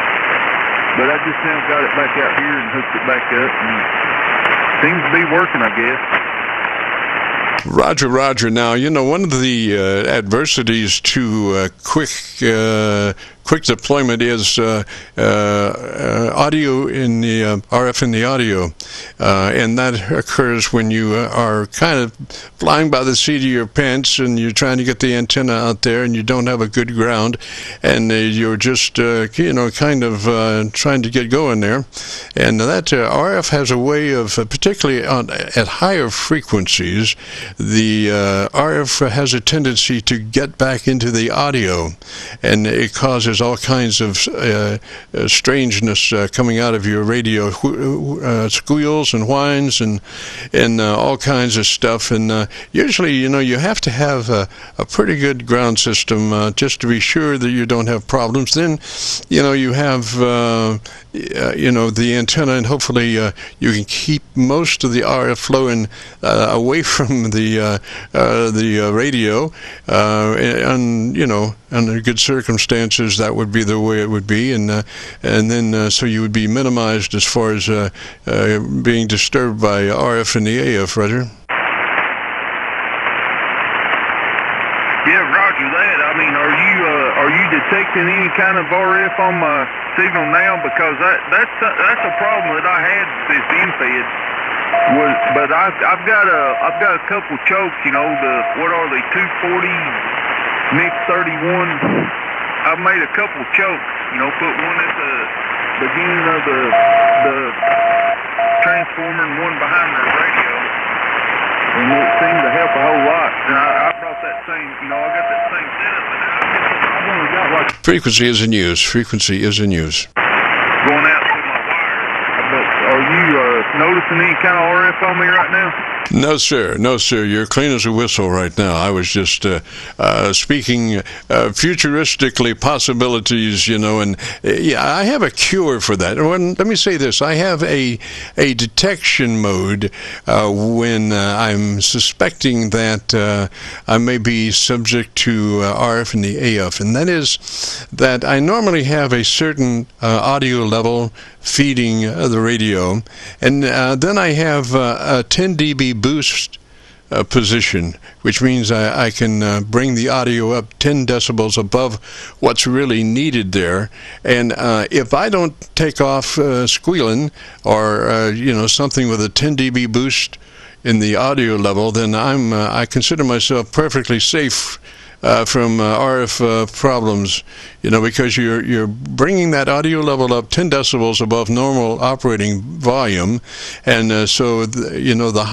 But I just now got it back out here and hooked it back up, and it seems to be working, I guess. Roger. Now, one of the adversities to quick deployment is audio in the RF in the audio, and that occurs when you are kind of flying by the seat of your pants and you're trying to get the antenna out there and you don't have a good ground, and you're just kind of trying to get going there, and that RF has a way of, particularly at higher frequencies, the RF has a tendency to get back into the audio, and it causes all kinds of strangeness coming out of your radio, squeals and whines and all kinds of stuff. And usually, you have to have a pretty good ground system just to be sure that you don't have problems. Then, you have the antenna, and hopefully you can keep most of the RF flowing away from the radio, and under good circumstances that would be the way it would be, and then so you would be minimized as far as being disturbed by RF and the AF, Roger. Yeah, Roger that. I mean, are you detecting any kind of RF on my signal now? Because that's a problem that I had with this infed. But I've got a couple chokes. What are they? 240 mix 31. I've made a couple chokes. Put one at the beginning of the transformer and one behind the radio. And it seemed to help a whole lot. And I brought that same, I got that same setup, and I've only got like... Frequency is in use. Going out through my wire. But are you noticing any kind of RF on me right now? No, sir. You're clean as a whistle right now. I was just speaking futuristically possibilities, and I have a cure for that. Let me say this. I have a detection mode when I'm suspecting that I may be subject to RF and the AF, and that is that I normally have a certain audio level feeding the radio, and then I have a 10 dB boost position, which means I can bring the audio up 10 decibels above what's really needed there. And if I don't take off squealing or something with a 10 dB boost in the audio level, then I consider myself perfectly safe from RF problems, because you're bringing that audio level up 10 decibels above normal operating volume, and so the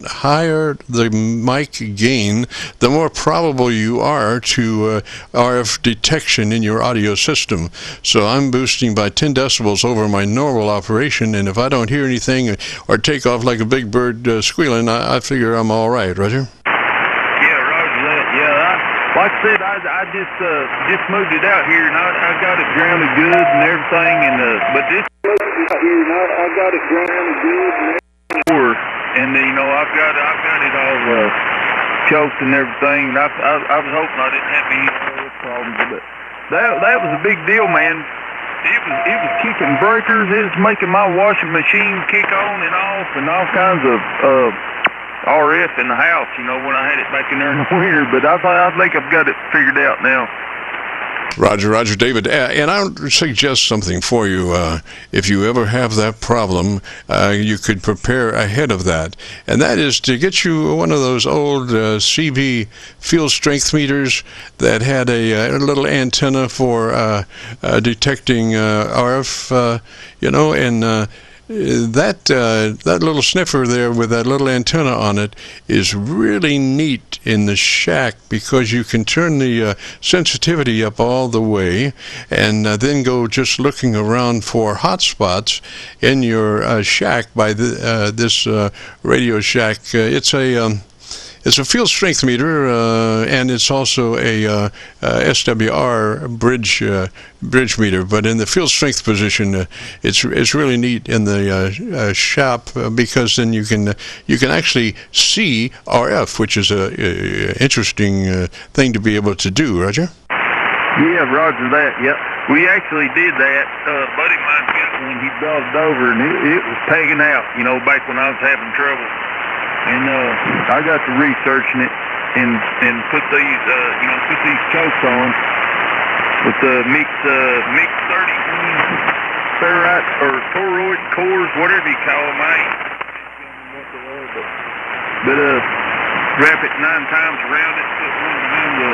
higher the mic gain, the more probable you are to RF detection in your audio system. So I'm boosting by 10 decibels over my normal operation, and if I don't hear anything or take off like a big bird squealing, I figure I'm all right, Roger. Like I said, I just moved it out here, and I got it grounded good and everything, and but this moved it out here, and I got it grounded good and everything, and I've got it all choked and everything. And I was hoping I didn't have any other problems, but that was a big deal, man. It was kicking breakers. It was making my washing machine kick on and off, and all kinds of RF in the house. You know, when I had it back in there in the winter. But I think I've got it figured out now. Roger, David. And I'll suggest something for you. If you ever have that problem, you could prepare ahead of that. And that is to get you one of those old CB field strength meters that had a little antenna for detecting RF, and that little sniffer there with that little antenna on it is really neat in the shack because you can turn the sensitivity up all the way and then go just looking around for hot spots in your shack by this Radio Shack. It's a field strength meter, and it's also a SWR bridge meter. But in the field strength position, it's really neat in the shop because then you can actually see RF, which is a interesting thing to be able to do. Roger. Yeah, Roger that. Yep. We actually did that. A buddy of mine got one. He brought it over, and it was tagging out. You know, back when I was having trouble. And I got to researching it and put these chokes on with the mix 31 ferrite or toroid cores, whatever you call them. But wrap it 9 times around it, put one behind the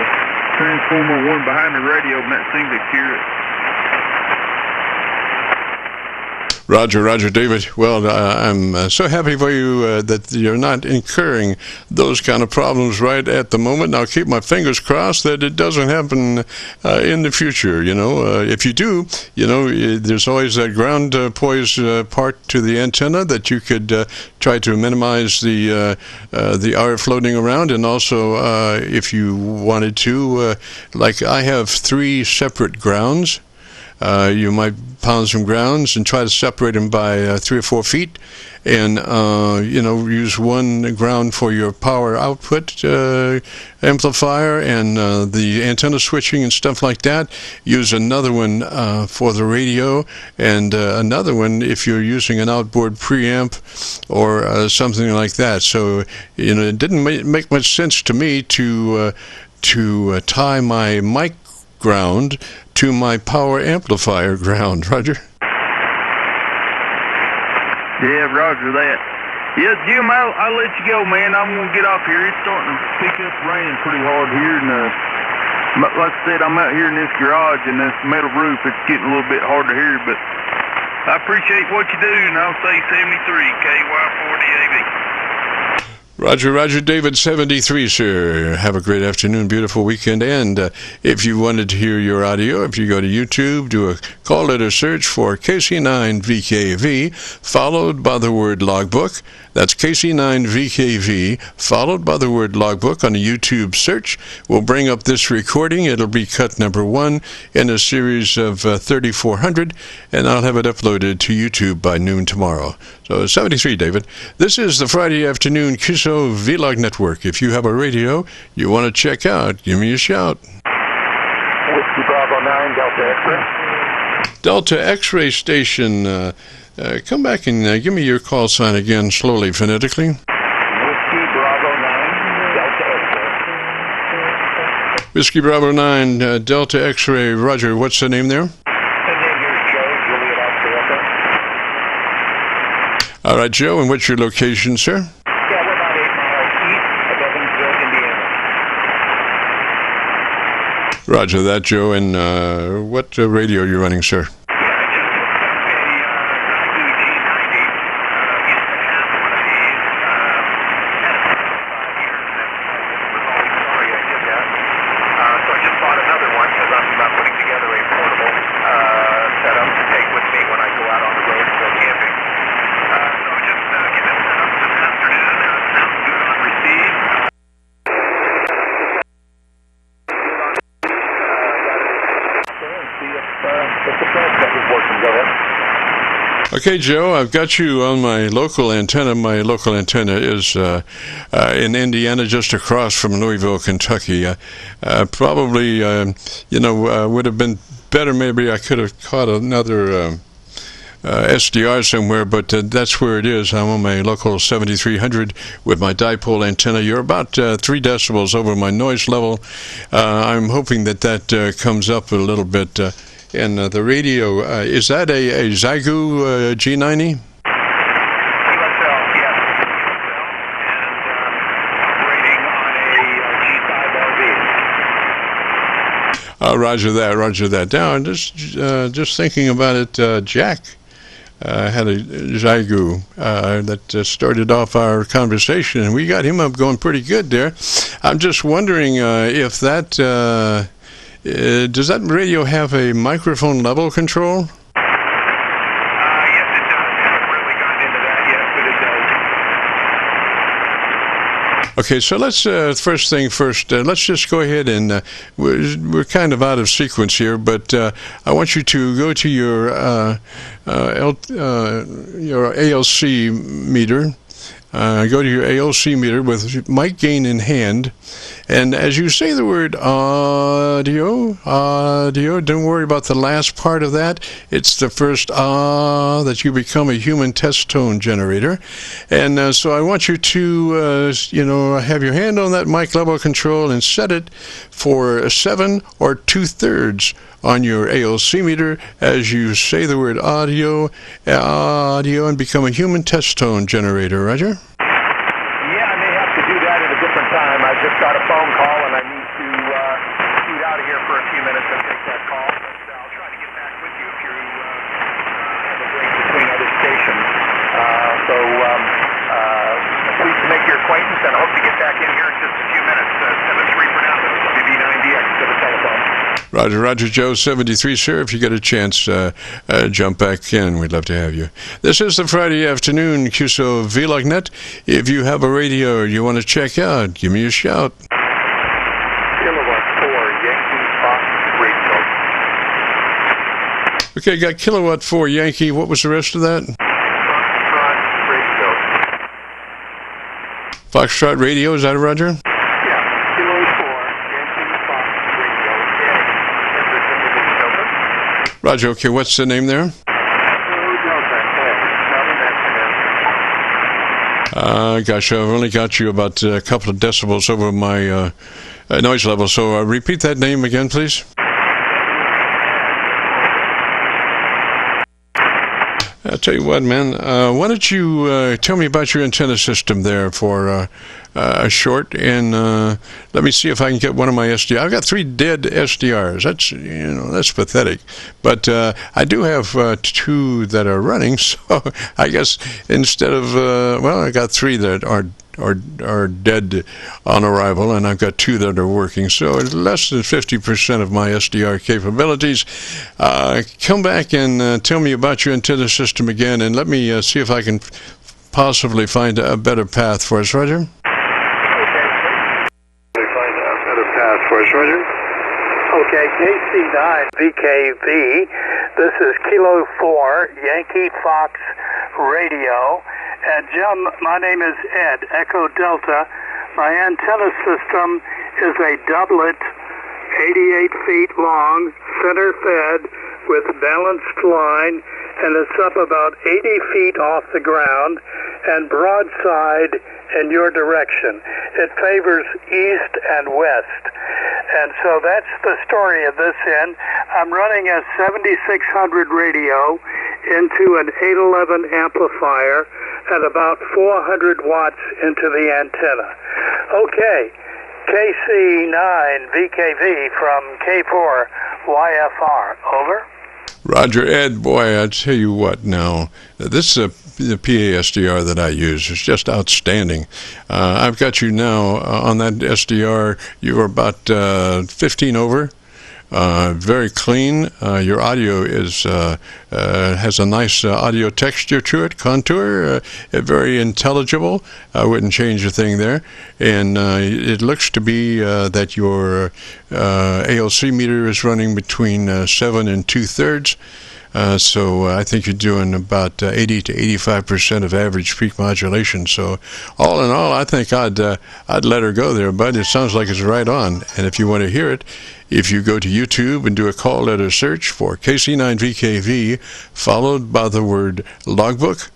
transformer, one behind the radio, and that seemed to cure it. Roger, David. Well, I'm so happy for you that you're not incurring those kind of problems right at the moment. Now, keep my fingers crossed that it doesn't happen in the future. If you do, there's always that ground poise part to the antenna that you could try to minimize the RF floating around, and also if you wanted to, like I have 3 separate grounds. You might pound some grounds and try to separate them by 3 or 4 feet, and use one ground for your power output amplifier and the antenna switching and stuff like that. Use another one for the radio, and another one if you're using an outboard preamp or something like that. So it didn't make much sense to me to tie my mic ground to my power amplifier ground. Roger. Yeah, Roger that. Yeah, Jim, I'll let you go, man. I'm going to get off here. It's starting to pick up raining pretty hard here, and like I said, I'm out here in this garage and this metal roof. It's getting a little bit hard to hear, but I appreciate what you do, and I'll say 73 KY4DAV. Roger, David 73, sir. Have a great afternoon, beautiful weekend. And if you wanted to hear your audio, if you go to YouTube, do a call letter search for KC9VKV, followed by the word logbook. That's KC9VKV, followed by the word logbook on a YouTube search. We'll bring up this recording. It'll be cut number 1 in a series of 3,400, and I'll have it uploaded to YouTube by noon tomorrow. So 73, David. This is the Friday afternoon Qso-Vlog Network. If you have a radio you want to check out, give me a shout. Whiskey Bravo 9, Delta X-ray. Delta X-ray station. Come back and give me your call sign again, slowly, phonetically. Whiskey Bravo 9, Delta X-ray. Whiskey Bravo 9, Delta X-ray. Roger, what's the name there? All right, Joe, and what's your location, sir? Yeah, we're about 8 miles east of Evansville, Indiana. Roger that, Joe, and what radio are you running, sir? Okay, Joe, I've got you on my local antenna. My local antenna is in Indiana, just across from Louisville, Kentucky. Probably, would have been better. Maybe I could have caught another SDR somewhere, but that's where it is. I'm on my local 7300 with my dipole antenna. You're about 3 decibels over my noise level. I'm hoping that comes up a little bit. And the radio, is that a Xiegu G90? Roger that. Now, just thinking about it, Jack had a Xiegu that started off our conversation, and we got him up going pretty good there. I'm just wondering if that, does that radio have a microphone level control? Okay, so let's first thing first. Let's just go ahead and we're kind of out of sequence here, but I want you to go to your ALC meter. Go to your ALC meter with mic gain in hand, and as you say the word audio, don't worry about the last part of that. It's the first that you become a human test tone generator. And so I want you to, have your hand on that mic level control and set it for 7 or 2/3 on your ALC meter as you say the word audio, and become a human test tone generator. Roger? Yeah, I may have to do that at a different time. I just got a phone call and I need to shoot out of here for a few minutes and take that call. But I'll try to get back with you if you have a break between other stations. Pleased to make your acquaintance, and I hope to get back in here in just a few minutes. 73 for now, WB9DX to the telephone. Roger, Joe, 73, sir. If you get a chance, jump back in. We'd love to have you. This is the Friday afternoon Qso-Vlog net. If you have a radio you want to check out, give me a shout. Kilowatt 4, Yankee Fox Radio. Okay, got Kilowatt 4 Yankee. What was the rest of that? Foxtrot Radio, is that Roger? Yeah, Kilo 4, Yankee Fox Radio. Roger, okay, what's the name there? Gosh, I've only got you about a couple of decibels over my noise level, so repeat that name again, please. I'll tell you what, man. Why don't you tell me about your antenna system there for a short, and let me see if I can get one of my SDRs. I've got 3 dead SDRs. That's pathetic. But I do have 2 that are running, so I guess instead of I got 3 that are dead on arrival, and I've got 2 that are working. So it's less than 50% of my SDR capabilities. Come back and tell me about your antenna system again, and let me see if I can possibly find a better path for us, Roger. Okay, KC9VKV. This is Kilo 4, Yankee Fox Radio. And Jim, my name is Ed, Echo Delta. My antenna system is a doublet, 88 feet long, center fed with balanced line, and it's up about 80 feet off the ground and broadside in your direction. It favors east and west. And so that's the story of this end. I'm running a 7600 radio into an 811 amplifier at about 400 watts into the antenna. Okay, KC9VKV from K4YFR. Over. Roger, Ed, boy, I tell you what now, this is the PA SDR that I use. It's just outstanding. I've got you now on that SDR. You're about 15 over. Very clean. Your audio is has a nice audio texture to it, contour, very intelligible. I wouldn't change a thing there. And it looks to be that your ALC meter is running between 7 and 2/3. So I think you're doing about 80 to 85% of average peak modulation. So all in all, I think I'd let her go there, bud. It sounds like it's right on. And if you want to hear it, if you go to YouTube and do a call letter search for KC9VKV, followed by the word logbook,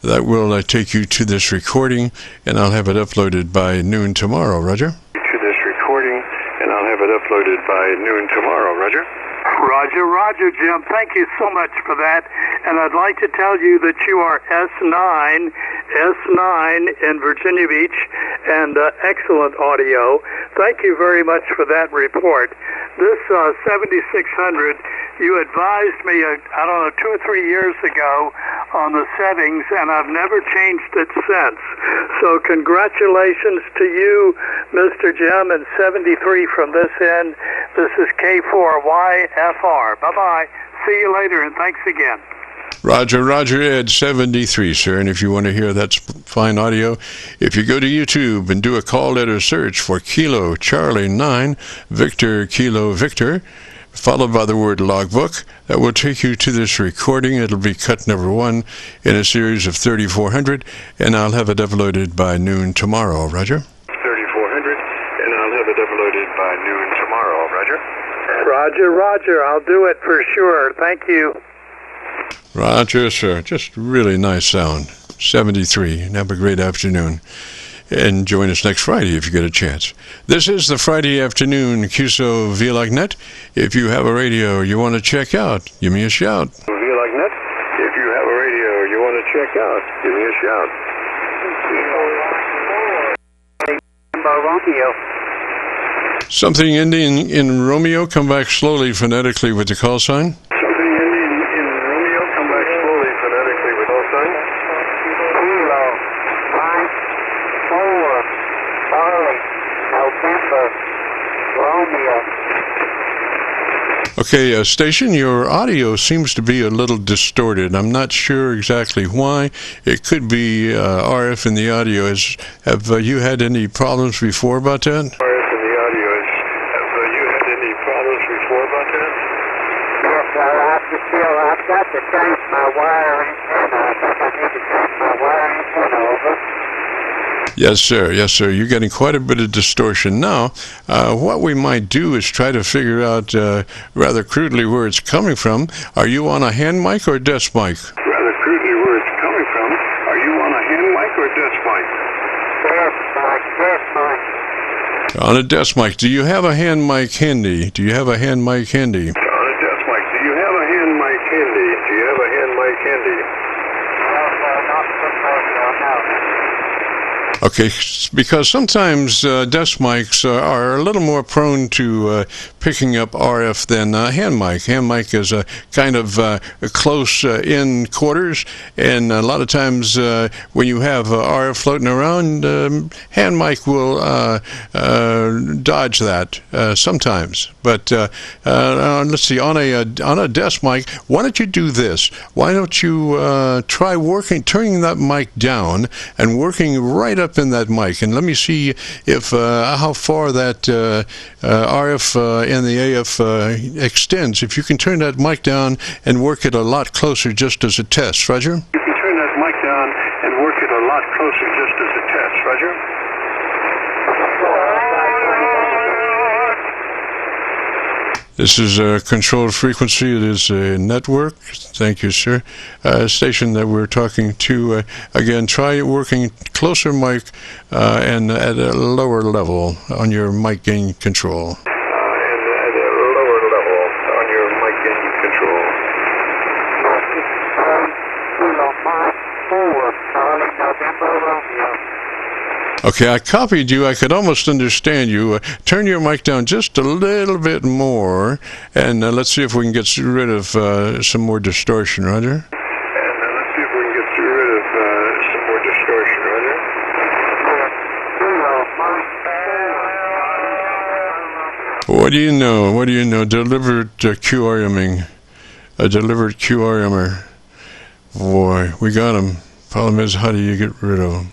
that will take you to this recording, and I'll have it uploaded by noon tomorrow, Roger. To this recording, and I'll have it uploaded by noon tomorrow, Roger. Roger, Jim. Thank you so much for that. And I'd like to tell you that you are S9 in Virginia Beach, and excellent audio. Thank you very much for that report. This 7600, you advised me, 2 or 3 years ago on the settings, and I've never changed it since. So congratulations to you, Mr. Jim, and 73 from this end. This is K4YFR. Bye-bye. See you later, and thanks again. Roger, Ed, 73, sir. And if you want to hear that fine audio, if you go to YouTube and do a call letter search for Kilo Charlie 9, Victor Kilo Victor, followed by the word logbook, that will take you to this recording. It'll be cut number 1 in a series of 3400, and I'll have it uploaded by noon tomorrow, Roger. 3400, and I'll have it uploaded by noon tomorrow, Roger. Roger, I'll do it for sure. Thank you. Roger, sir. Just really nice sound. 73. And have a great afternoon. And join us next Friday if you get a chance. This is the Friday afternoon Qso-Vlog net. If you have a radio you want to check out, give me a shout. Vlog net. If you have a radio you want to check out, give me a shout. Something ending in Romeo, come back slowly phonetically with the call sign. Something ending in Romeo, come back slowly phonetically with call sign. Kilo, Mike, 4, Charlie, November, Romeo. Okay, station, your audio seems to be a little distorted. I'm not sure exactly why. It could be RF in the audio. Have you had any problems before about that? RF in the audio. Have you had any problems before about that? Yes, I've got to change my wiring, and I think I need to change my wiring over. Yes, sir. You're getting quite a bit of distortion. Now, what we might do is try to figure out rather crudely where it's coming from. Are you on a hand mic or desk mic? Rather crudely where it's coming from. Are you on a hand mic or desk mic? Desk mic. On a desk mic. Do you have a hand mic handy? On a desk mic. Do you have a hand mic handy? Okay, because sometimes desk mics are a little more prone to picking up RF than hand mic. Hand mic is a kind of close in quarters, and a lot of times when you have RF floating around, hand mic will dodge that sometimes. But let's see, on a desk mic, why don't you do this? Why don't you try turning that mic down and working right up in that mic, and let me see if how far that RF and the AF extends. If you can turn that mic down and work it a lot closer just as a test, Roger? You can turn that mic down and work it a lot closer just as a test, Roger? This is a controlled frequency. It is a network. Thank you, sir. Station that we're talking to. Again, try working closer mic and at a lower level on your mic gain control. Okay, I copied you. I could almost understand you. Turn your mic down just a little bit more, and let's see if we can get rid of some more distortion, Roger. What do you know? Delivered QRMing. A delivered QRMer. Boy, we got him. Problem is, how do you get rid of him?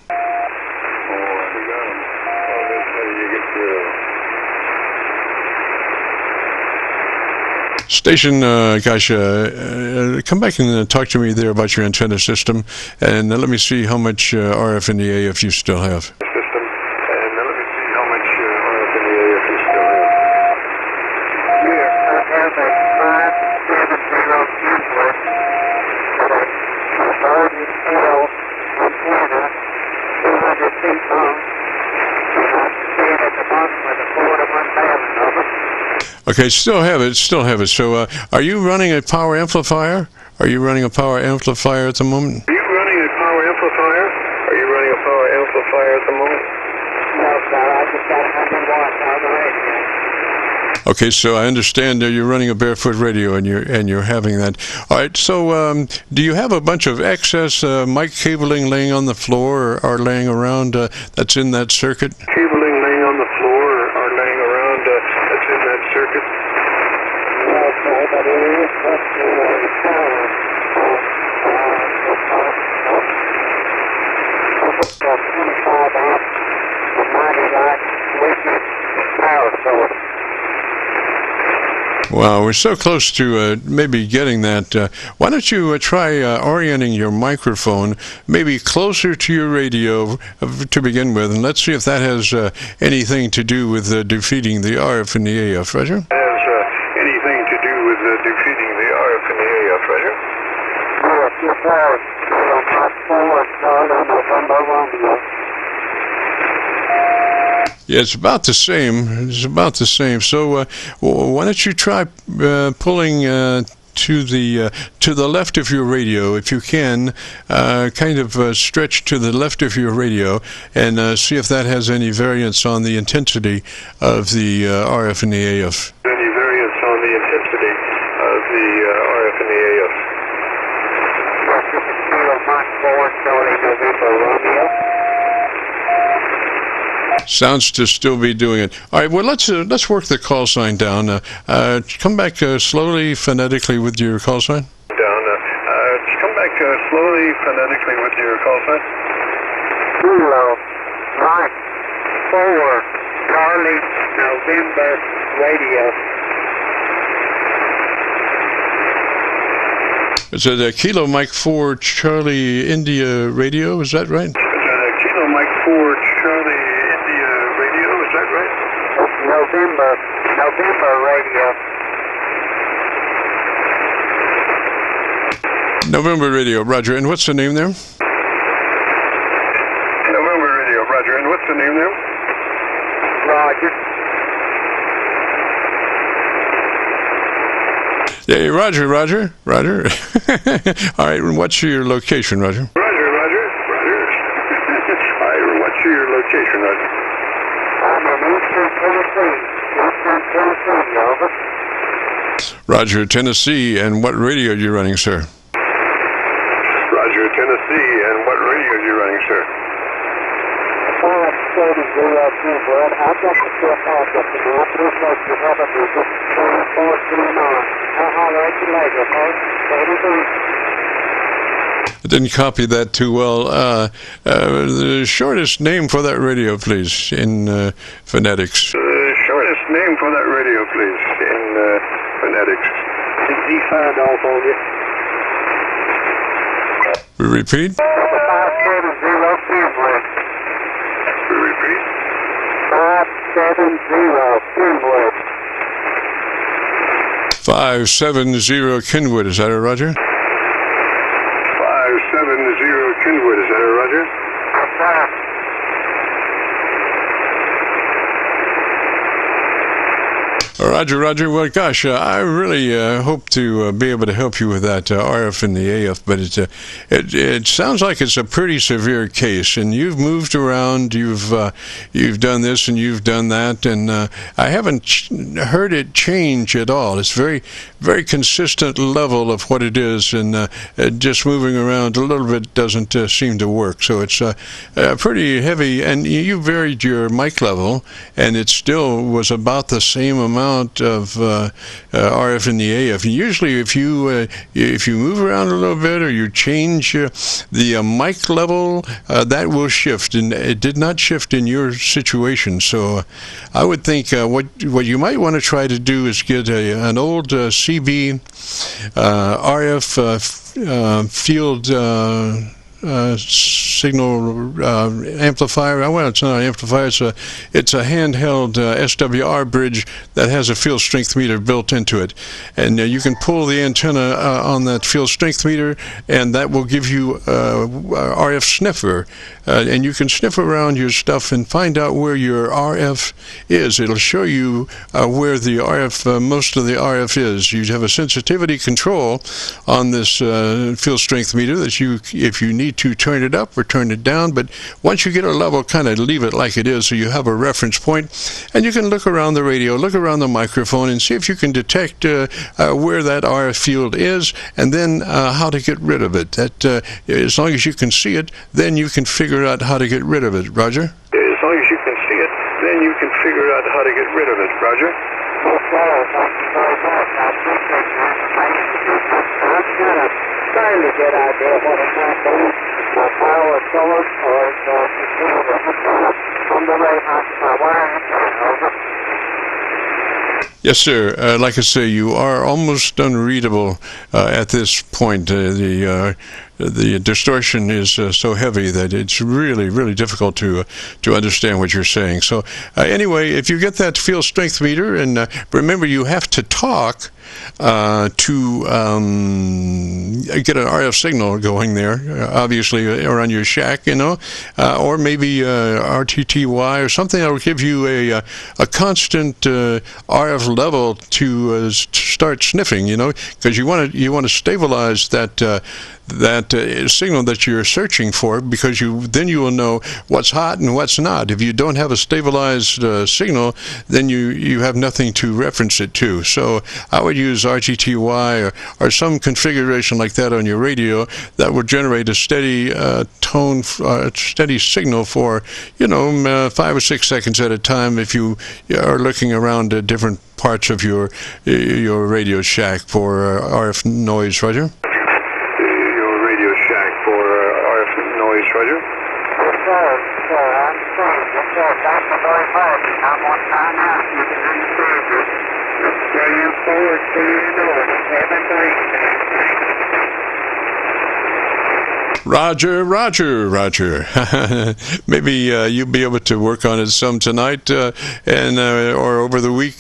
Station, gosh, come back and talk to me there about your antenna system, and let me see how much RF in the AF you still have. System, and let me see how much RF in the AF you still have. Here, I have a 570 keyboard with a RDL antenna, 200 feet long, and I stand at the bottom of the 4 to 1,000 of it. Okay, still have it. So, are you running a power amplifier? Are you running a power amplifier at the moment? Are you running a power amplifier? Are you running a power amplifier at the moment? No, sir, I just got 100 watts on the radio. Okay, so I understand that you're running a barefoot radio and you're having that. All right. So, do you have a bunch of excess mic cabling laying on the floor or laying around that's in that circuit? Cabling laying on the floor or laying around that's in that circuit? No, sir, but it is just the power. It's a 25 amp, 90 watt wicked power source. Wow, we're so close to maybe getting that. Why don't you try orienting your microphone maybe closer to your radio to begin with, and let's see if that has anything to do with defeating the RF and the AF, Roger? Has anything to do with defeating the RF and the AF, Roger? Yes, it was. Forward, on November Romeo. Yeah, it's about the same. It's about the same. So why don't you try pulling to the left of your radio, if you can, kind of stretch to the left of your radio, and see if that has any variance on the intensity of the RF and the AF. Any variance on the intensity of the RF and the AF? Yes, this is Kilo Mach 4, Charlie November Romeo. Sounds to still be doing it. All right. Well, let's work the call sign down. Come back slowly, phonetically with your call sign. Come back slowly, phonetically with your call sign. Kilo Mach 4, Charlie November Radio. Is it Kilo Mike 4 Charlie India Radio? Is that right? Kilo Mike 4 Charlie India Radio, is that right? November Radio. November Radio, Roger. And what's the name there? November Radio, Roger. And what's the name there? Roger. Yeah, Roger. All right. And what's your location, Roger? Roger. All right, what's your location, Roger? I'm in Eastern Tennessee, over. Roger, Tennessee. And what radio are you running, sir? Roger, Tennessee. And what radio are you running, sir? 570 Keyboard. I've got the still contact you now. Please make your have a visit. 2439. I'll holler at you later, okay? I didn't copy that too well. The shortest name for that radio, please, in phonetics. The shortest name for that radio, please, in phonetics. D5 off on you. Repeat. 570 Keyboard. Repeat. 570 Keyboard. 570 Kenwood. Is that it, Roger? 570 Kenwood, is that it, Roger? Roger. Well, gosh, I really hope to be able to help you with that RF and the AF, but it sounds like it's a pretty severe case, and you've moved around, you've done this and you've done that, and I haven't heard it change at all. It's very, very consistent level of what it is, and just moving around a little bit doesn't seem to work. So it's pretty heavy, and you varied your mic level, and it still was about the same amount amount of RF in the AF. And usually, if you move around a little bit or you change the mic level, that will shift. And it did not shift in your situation. So I would think what you might want to try to do is get an old CB RF field signal amplifier. Well, it's not an amplifier. It's a handheld SWR bridge that has a field strength meter built into it, and you can pull the antenna on that field strength meter, and that will give you RF sniffer, and you can sniff around your stuff and find out where your RF is. It'll show you where the RF, most of the RF is. You have a sensitivity control on this field strength meter that if you need to turn it up or turn it down, but once you get a level, kind of leave it like it is so you have a reference point, and you can look around the radio, look around the microphone, and see if you can detect where that RF field is, and then how to get rid of it. As long as you can see it, then you can figure out how to get rid of it. Roger? As long as you can see it, then you can figure out how to get rid of it. Roger? Trying to get idea what it might be, power source or from the way my wire. Yes, sir. Like I say, you are almost unreadable at this point. The distortion is so heavy that it's really, really difficult to understand what you're saying. So anyway, if you get that field strength meter, and remember, you have to talk to get an RF signal going there, obviously around your shack, or maybe RTTY or something that will give you a constant RF level to start sniffing, because you want to stabilize that signal that you're searching for, because then you will know what's hot and what's not. If you don't have a stabilized signal, then you have nothing to reference it to. So I would use RTTY or some configuration like that on your radio that would generate a steady tone, steady signal for 5 or 6 seconds at a time if you are looking around different parts of your radio shack for RF noise. Roger? Roger? Roger. Maybe you'll be able to work on it some tonight, and or over the week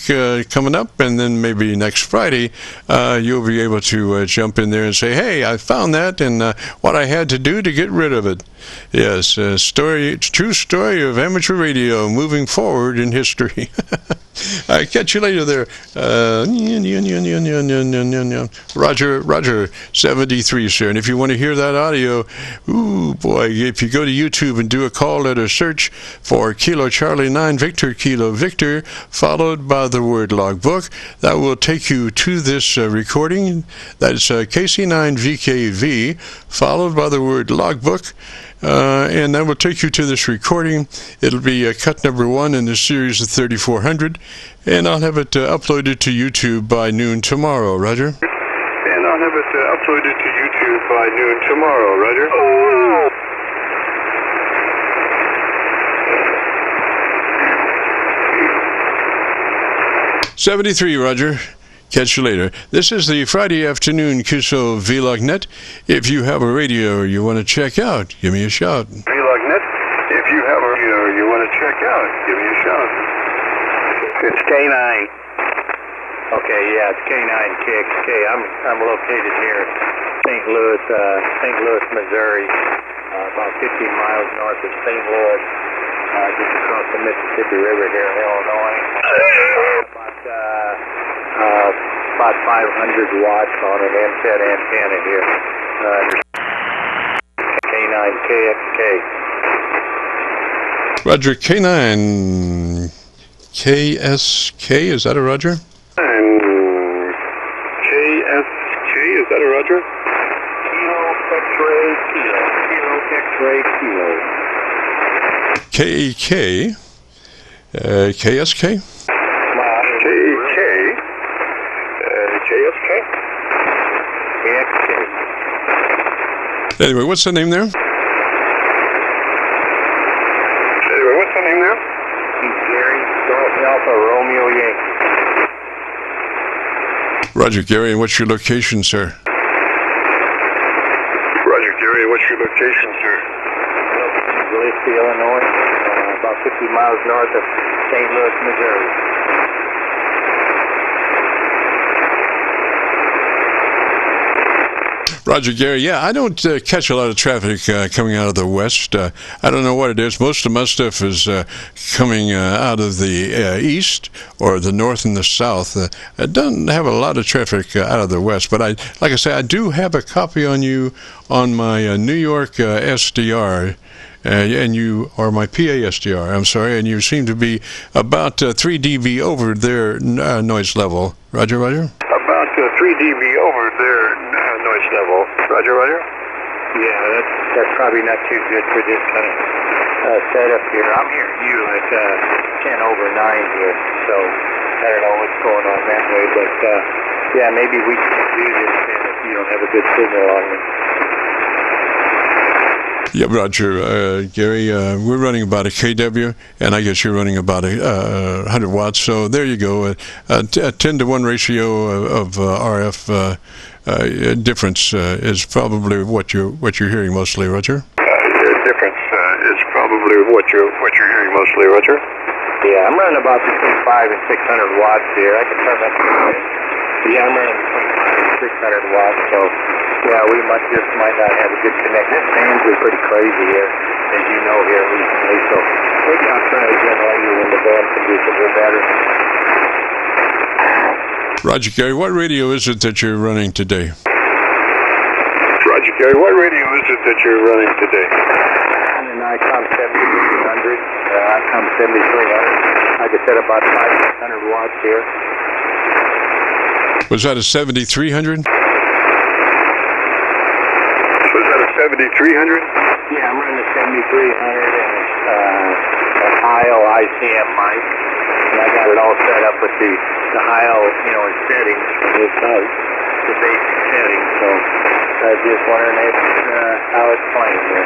coming up, and then maybe next Friday you'll be able to jump in there and say, "Hey, I found that, and what I had to do to get rid of it." Yes, true story of amateur radio moving forward in history. I catch you later there. Roger 73, sir. And if you want to hear that audio, ooh boy, if you go to YouTube and do a call letter search for Kilo Charlie 9 Victor Kilo Victor, followed by the word logbook, that will take you to this recording. That's KC9VKV, followed by the word logbook. And that will take you to this recording. It'll be cut number 1 in the series of 3400, and I'll have it uploaded to YouTube by noon tomorrow. Roger? And I'll have it uploaded to YouTube by noon tomorrow. Roger? 73, Roger. Catch you later. This is the Friday afternoon Qso-Vlog net. If you have a radio you want to check out, give me a shout. Vlog net. If you have a radio you want to check out, give me a shout. It's K9. Okay, yeah, it's K9KXK. I'm located near St. Louis, Missouri, about 15 miles north of St. Louis, just across the Mississippi River here in Illinois. About 500 watts on an MFET antenna here. K9KXK. Roger, K9 KSK, is that a Roger? And KSK, is that a Roger? Kilo X-ray Kilo. KEK, KSK? KK. Anyway, what's the name there? Gary, Alpha Romeo Yankee. Roger, Gary, and what's your location, sir? Roger, Gary, what's your location, sir? Gillespie, Illinois, about 50 miles north of St. Louis, Missouri. Roger, Gary. Yeah, I don't catch a lot of traffic coming out of the west. I don't know what it is. Most of my stuff is coming out of the east or the north and the south. I don't have a lot of traffic out of the west, but like I say, I do have a copy on you on my New York SDR. And you are my PA SDR, I'm sorry, and you seem to be about 3 dB over their noise level. Roger, Roger? About 3 dB over their noise level. Roger, Roger? Yeah, that's probably not too good for this kind of setup here. I'm hearing you at 10 over 9 here, so I don't know what's going on that way, but yeah, maybe we can't do this then if you don't have a good signal on me. Yeah, Roger, Gary, we're running about a kW, and I guess you're running about 100 watts. So there you go, a 10-to-1 ratio of RF difference is probably what you're hearing mostly, Roger. Difference is probably what you're hearing mostly, Roger. Yeah, I'm running about between 500 and 600 watts here. I can turn that to yeah, I'm running between 500 and 600 watts, so yeah, we just might not have a good connection. Fans are pretty crazy here, as you know, here recently, so maybe I'll try again later when the band conditions are better. Roger, Gary, what radio is it that you're running today? Roger, Gary, what radio is it that you're running today? An ICOM 7300, ICOM 7300. I could set about 500 watts here. Was that a 7300? Was that a 7300? Yeah, I'm running a 7300 and a Heil ICM mic. And I got it all set up with the Heil, in settings from this side, the basic settings. So I was just wondering how it's playing here.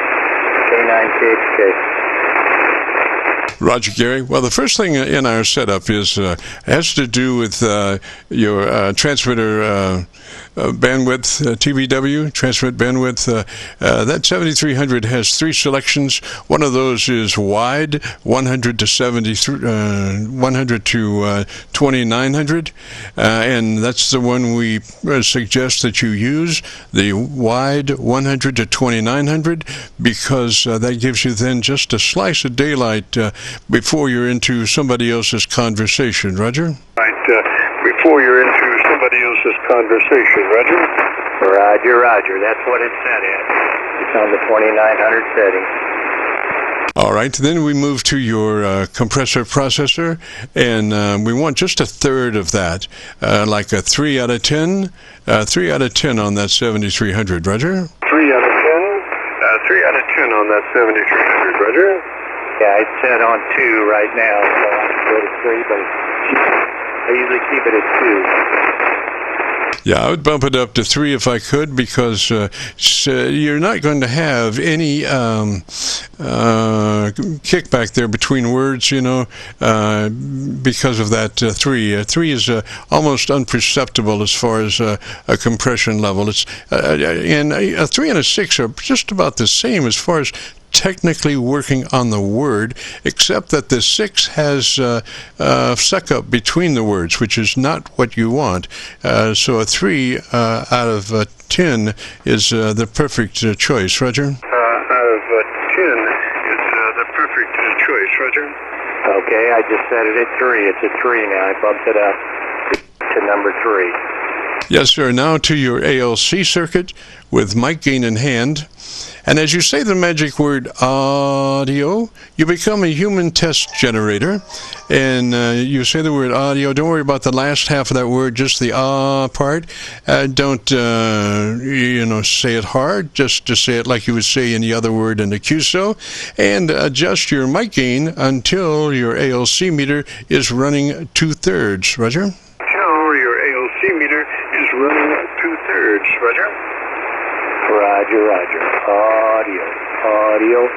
K9VKV. Roger, Gary. Well, the first thing in our setup has to do with your transmitter bandwidth, TBW, transmit bandwidth. That 7300 has 3 selections. One of those is wide, 100 to 2900, and that's the one we suggest that you use, the wide 100 to 2900, because that gives you then just a slice of daylight before you're into somebody else's conversation. Roger? Right, before you're into somebody else's conversation, Roger? Roger. That's what it's set at. It's on the 2900 setting. All right, then we move to your compressor processor, and we want just a third of that, like a 3 out of 10. 3 out of 10 on that 7300, Roger? 3 out of 10? 3 out of 10 on that 7300, Roger? Yeah, it's set on 2 right now, so I can go to 3, but I usually keep it at 2. Yeah, I would bump it up to 3 if I could, because you're not going to have any kickback there between words, because of that 3. 3 is almost imperceptible as far as a compression level. It's and a 3 and a 6 are just about the same as far as technically working on the word, except that the 6 has suck up between the words, which is not what you want. So a 3 out of 10 is the perfect choice. Roger? Out of 10 is the perfect choice, Roger? Okay, I just set it at 3. It's at 3 now. I bumped it up to number 3. Yes, sir. Now to your ALC circuit with mic gain in hand. And as you say the magic word audio, you become a human test generator. And you say the word audio. Don't worry about the last half of that word, just the part. Don't, say it hard. Just say it like you would say any other word in the QSO. And adjust your mic gain until your ALC meter is running 2/3. Roger? Until your ALC meter is running 2/3. Roger? Roger. audio, audio,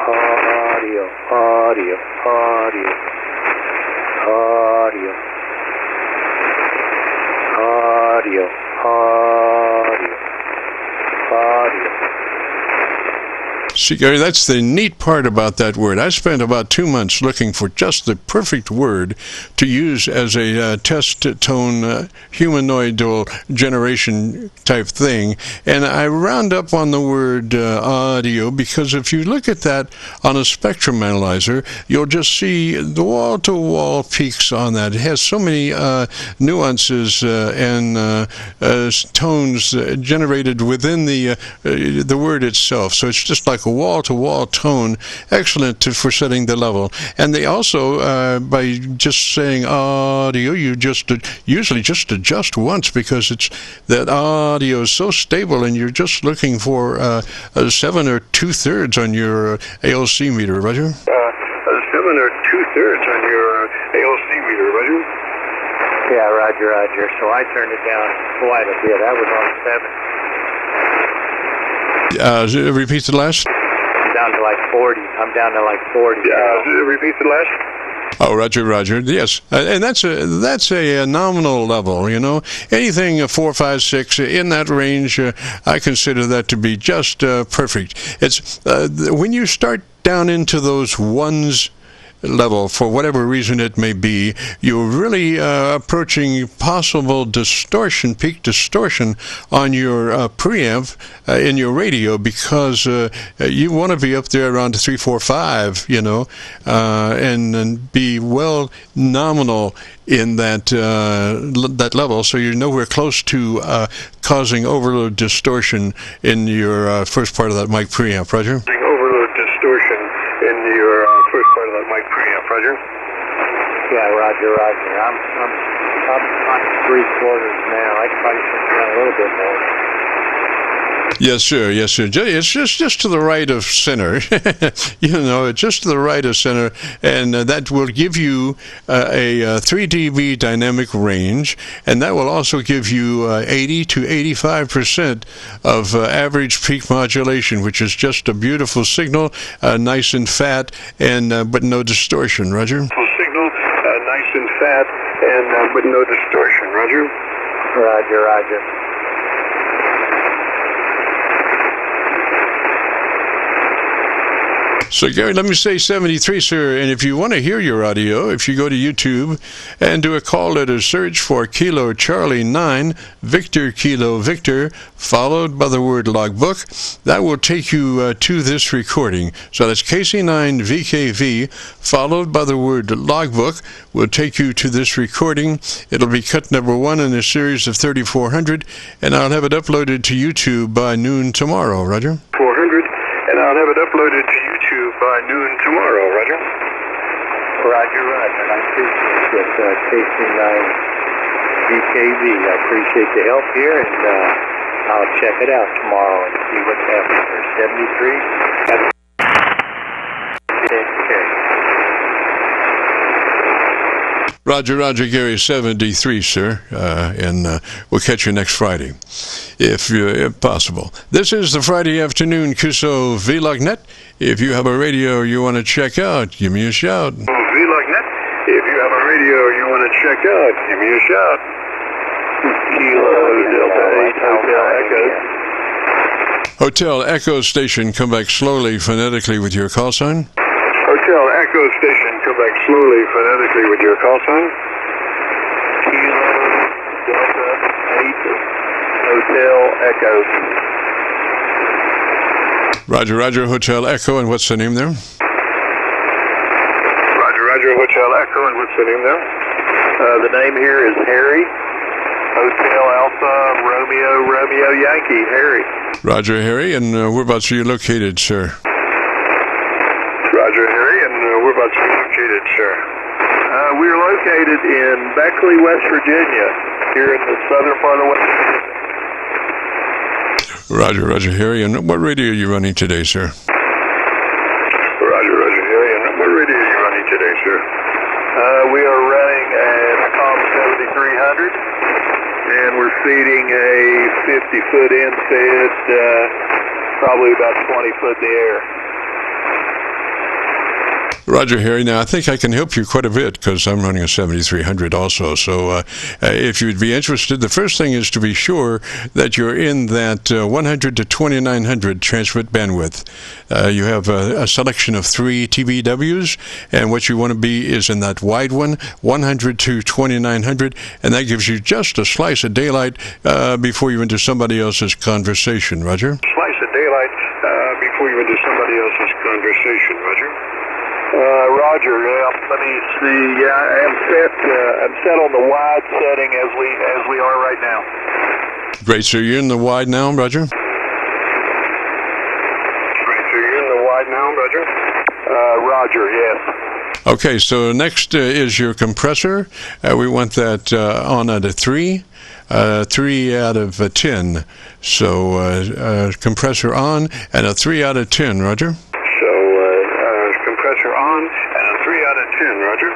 audio, audio, audio, audio, audio, audio, audio. See, Gary, that's the neat part about that word. I spent about 2 months looking for just the perfect word to use as a test tone humanoidal generation type thing. And I round up on the word audio because if you look at that on a spectrum analyzer, you'll just see the wall-to-wall peaks on that. It has so many nuances and tones generated within the word itself. So it's just like a wall-to-wall tone, excellent for setting the level. And they also, by just saying audio, you just usually just adjust once because it's that audio is so stable, and you're just looking for a 7 or 2/3 on your ALC meter, Roger. 7 or 2/3 on your ALC meter, Roger. Yeah, Roger, Roger. So I turned it down quite a bit. I was on 7. Repeat the last. I'm down to like 40. I'm down to like 40. Repeat the last. Oh, Roger, Roger. Yes, and that's a nominal level. You know, anything 4, 5, 6 in that range, I consider that to be just perfect. It's when you start down into those ones level, for whatever reason it may be, you're really approaching possible distortion, peak distortion on your preamp in your radio, because you want to be up there around 3, 4, 5, you know, and be well nominal in that that level, so you're nowhere close to causing overload distortion in your first part of that mic preamp, Roger. Overload distortion in your first part of that mic preamp, Roger. Yeah, Roger, Roger. I'm on 3/4 now. I could probably turn down a little bit more. Yes, sir. Yes, sir. It's just to the right of center. You know, just to the right of center, and that will give you a 3 dB dynamic range, and that will also give you 80 to 85% of average peak modulation, which is just a beautiful signal, nice and fat, and but no distortion. Roger. Signal, nice and fat, and but no distortion. Roger. Roger, Roger. So, Gary, let me say 73, sir, and if you want to hear your audio, if you go to YouTube and do a call letter search for Kilo Charlie 9, Victor Kilo Victor, followed by the word logbook, that will take you to this recording. So that's KC9VKV, followed by the word logbook, will take you to this recording. It'll be cut number 1 in a series of 3400, and I'll have it uploaded to YouTube by noon tomorrow, Roger. 400, and I'll have it uploaded to YouTube by noon tomorrow, Roger. Roger, Roger. I appreciate it, KC9VKV. I appreciate the help here, and I'll check it out tomorrow and see what's happening. There's 73. Roger, Roger, Gary, 73, sir, and we'll catch you next Friday, if possible. This is the Friday afternoon Qso-Vlog net. If you have a radio you want to check out, give me a shout. Vlog net. If you have a radio you want to check out, give me a shout. Kilo Delta 8 Hotel Echo. Hotel Echo Station, come back slowly, phonetically with your call sign. Hotel Echo Station, come back slowly, phonetically with your call sign. Kilo Delta 8 Hotel Echo. Roger, Roger, Hotel Echo, and what's the name there? Roger, Roger, Hotel Echo, and what's the name there? The name here is Harry. Hotel Alpha Romeo Romeo Yankee, Harry. Roger, Harry, and whereabouts are you located, sir? Roger, Harry, and whereabouts are you located, sir? We're located in Beckley, West Virginia, here in the southern part of West Virginia. Roger, Roger, Harry, and what radio are you running today, sir? Roger, Roger, Harry, and what radio are you running today, sir? We are running an COM 7300, and we're feeding a 50-foot end-fed probably about 20 foot in the air. Roger, Harry. Now, I think I can help you quite a bit because I'm running a 7300 also. So if you'd be interested, the first thing is to be sure that you're in that 100 to 2900 transmit bandwidth. You have a selection of 3 TBWs, and what you want to be is in that wide one, 100 to 2900, and that gives you just a slice of daylight before you enter somebody else's conversation. Roger? Slice of daylight before you enter somebody else's conversation. Roger? Roger, yeah, let me see. Yeah, I'm set on the wide setting as we are right now. Great, so you're in the wide now, Roger? Great, so you're in the wide now, Roger? Roger, yes. Okay, so next is your compressor. We want that on at a 3. 3 out of 10. So compressor on and a 3 out of 10, Roger? Compressor on and a 3 out of 10, Roger.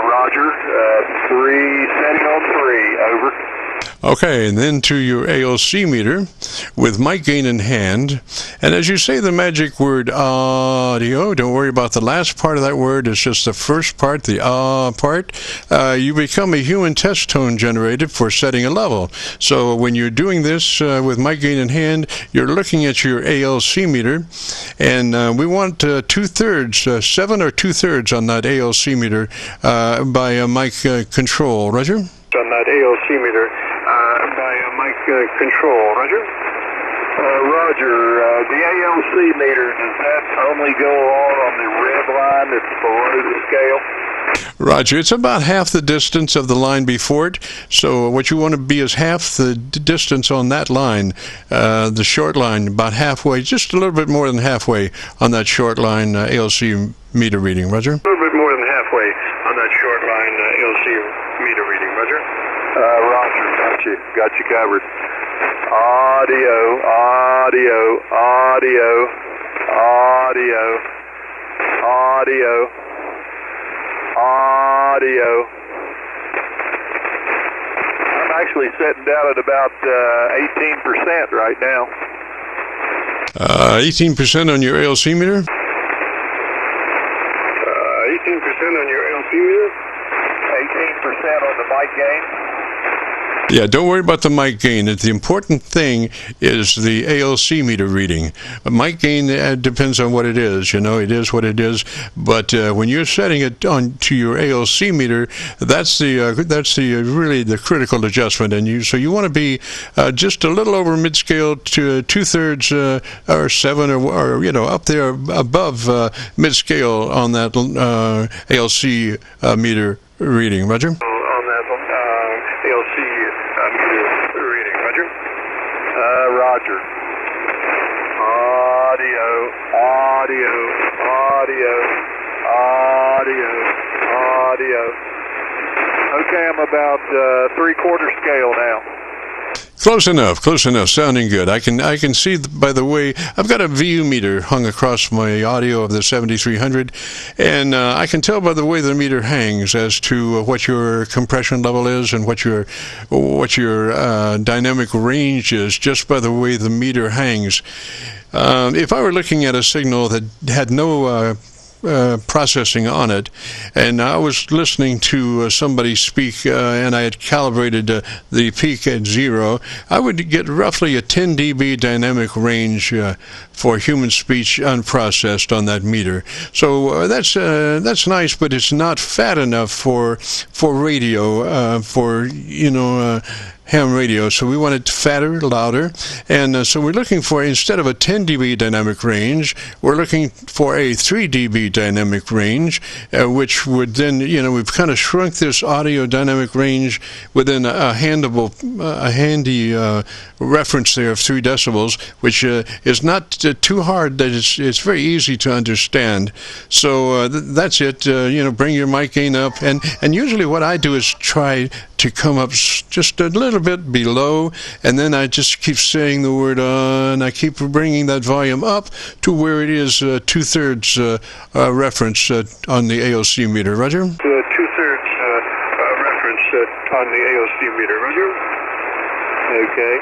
Roger, 3, setting on 3, over. Okay, and then to your ALC meter with mic gain in hand. And as you say the magic word audio, don't worry about the last part of that word. It's just the first part, the part. You become a human test tone generated for setting a level. So when you're doing this with mic gain in hand, you're looking at your ALC meter, and we want 2/3, 7 or 2/3 on that ALC meter by a mic control. Roger? On that ALC meter by a mic control. Roger? Roger. The ALC meter, does that only go on the red line that's below the scale? Roger. It's about half the distance of the line before it. So what you want to be is half the distance on that line, the short line, about halfway, just a little bit more than halfway on that short line ALC meter reading. Roger? A little bit more than halfway on that short line ALC meter reading. Roger? Roger. Got you covered. Audio, audio, audio, audio, audio, audio. I'm actually sitting down at about 18% right now. 18% on your ALC meter? 18% on your ALC meter? 18% on the mic gain. Yeah, don't worry about the mic gain. The important thing is the ALC meter reading. Mic gain depends on what it is. You know, it is what it is. But when you're setting it on to your ALC meter, that's the really the critical adjustment. And so you want to be just a little over mid-scale to 2/3 or 7 or you know up there above mid-scale on that ALC meter reading. Roger? Roger. Audio, audio, audio, audio, audio. Okay, I'm about 3/4 scale now. Close enough, sounding good. I can see, by the way, I've got a VU meter hung across my audio of the 7300, and I can tell by the way the meter hangs as to what your compression level is and what your dynamic range is, just by the way the meter hangs. If I were looking at a signal that had no processing on it, and I was listening to somebody speak, and I had calibrated the peak at 0, I would get roughly a 10 dB dynamic range for human speech unprocessed on that meter. So that's nice, but it's not fat enough for radio, for ham radio. So we want it fatter, louder, and so we're looking for, instead of a 10 dB dynamic range, we're looking for a 3 dB dynamic range, which would then, we've kind of shrunk this audio dynamic range within a handy reference there of 3 decibels, which is not too hard, that it's very easy to understand. So that's it. Bring your mic gain up, and usually what I do is try to come up just a little bit below, and then I just keep saying the word and I keep bringing that volume up to where it is 2/3 reference on the AOC meter. Roger? 2/3 reference on the AOC meter. Roger? Okay.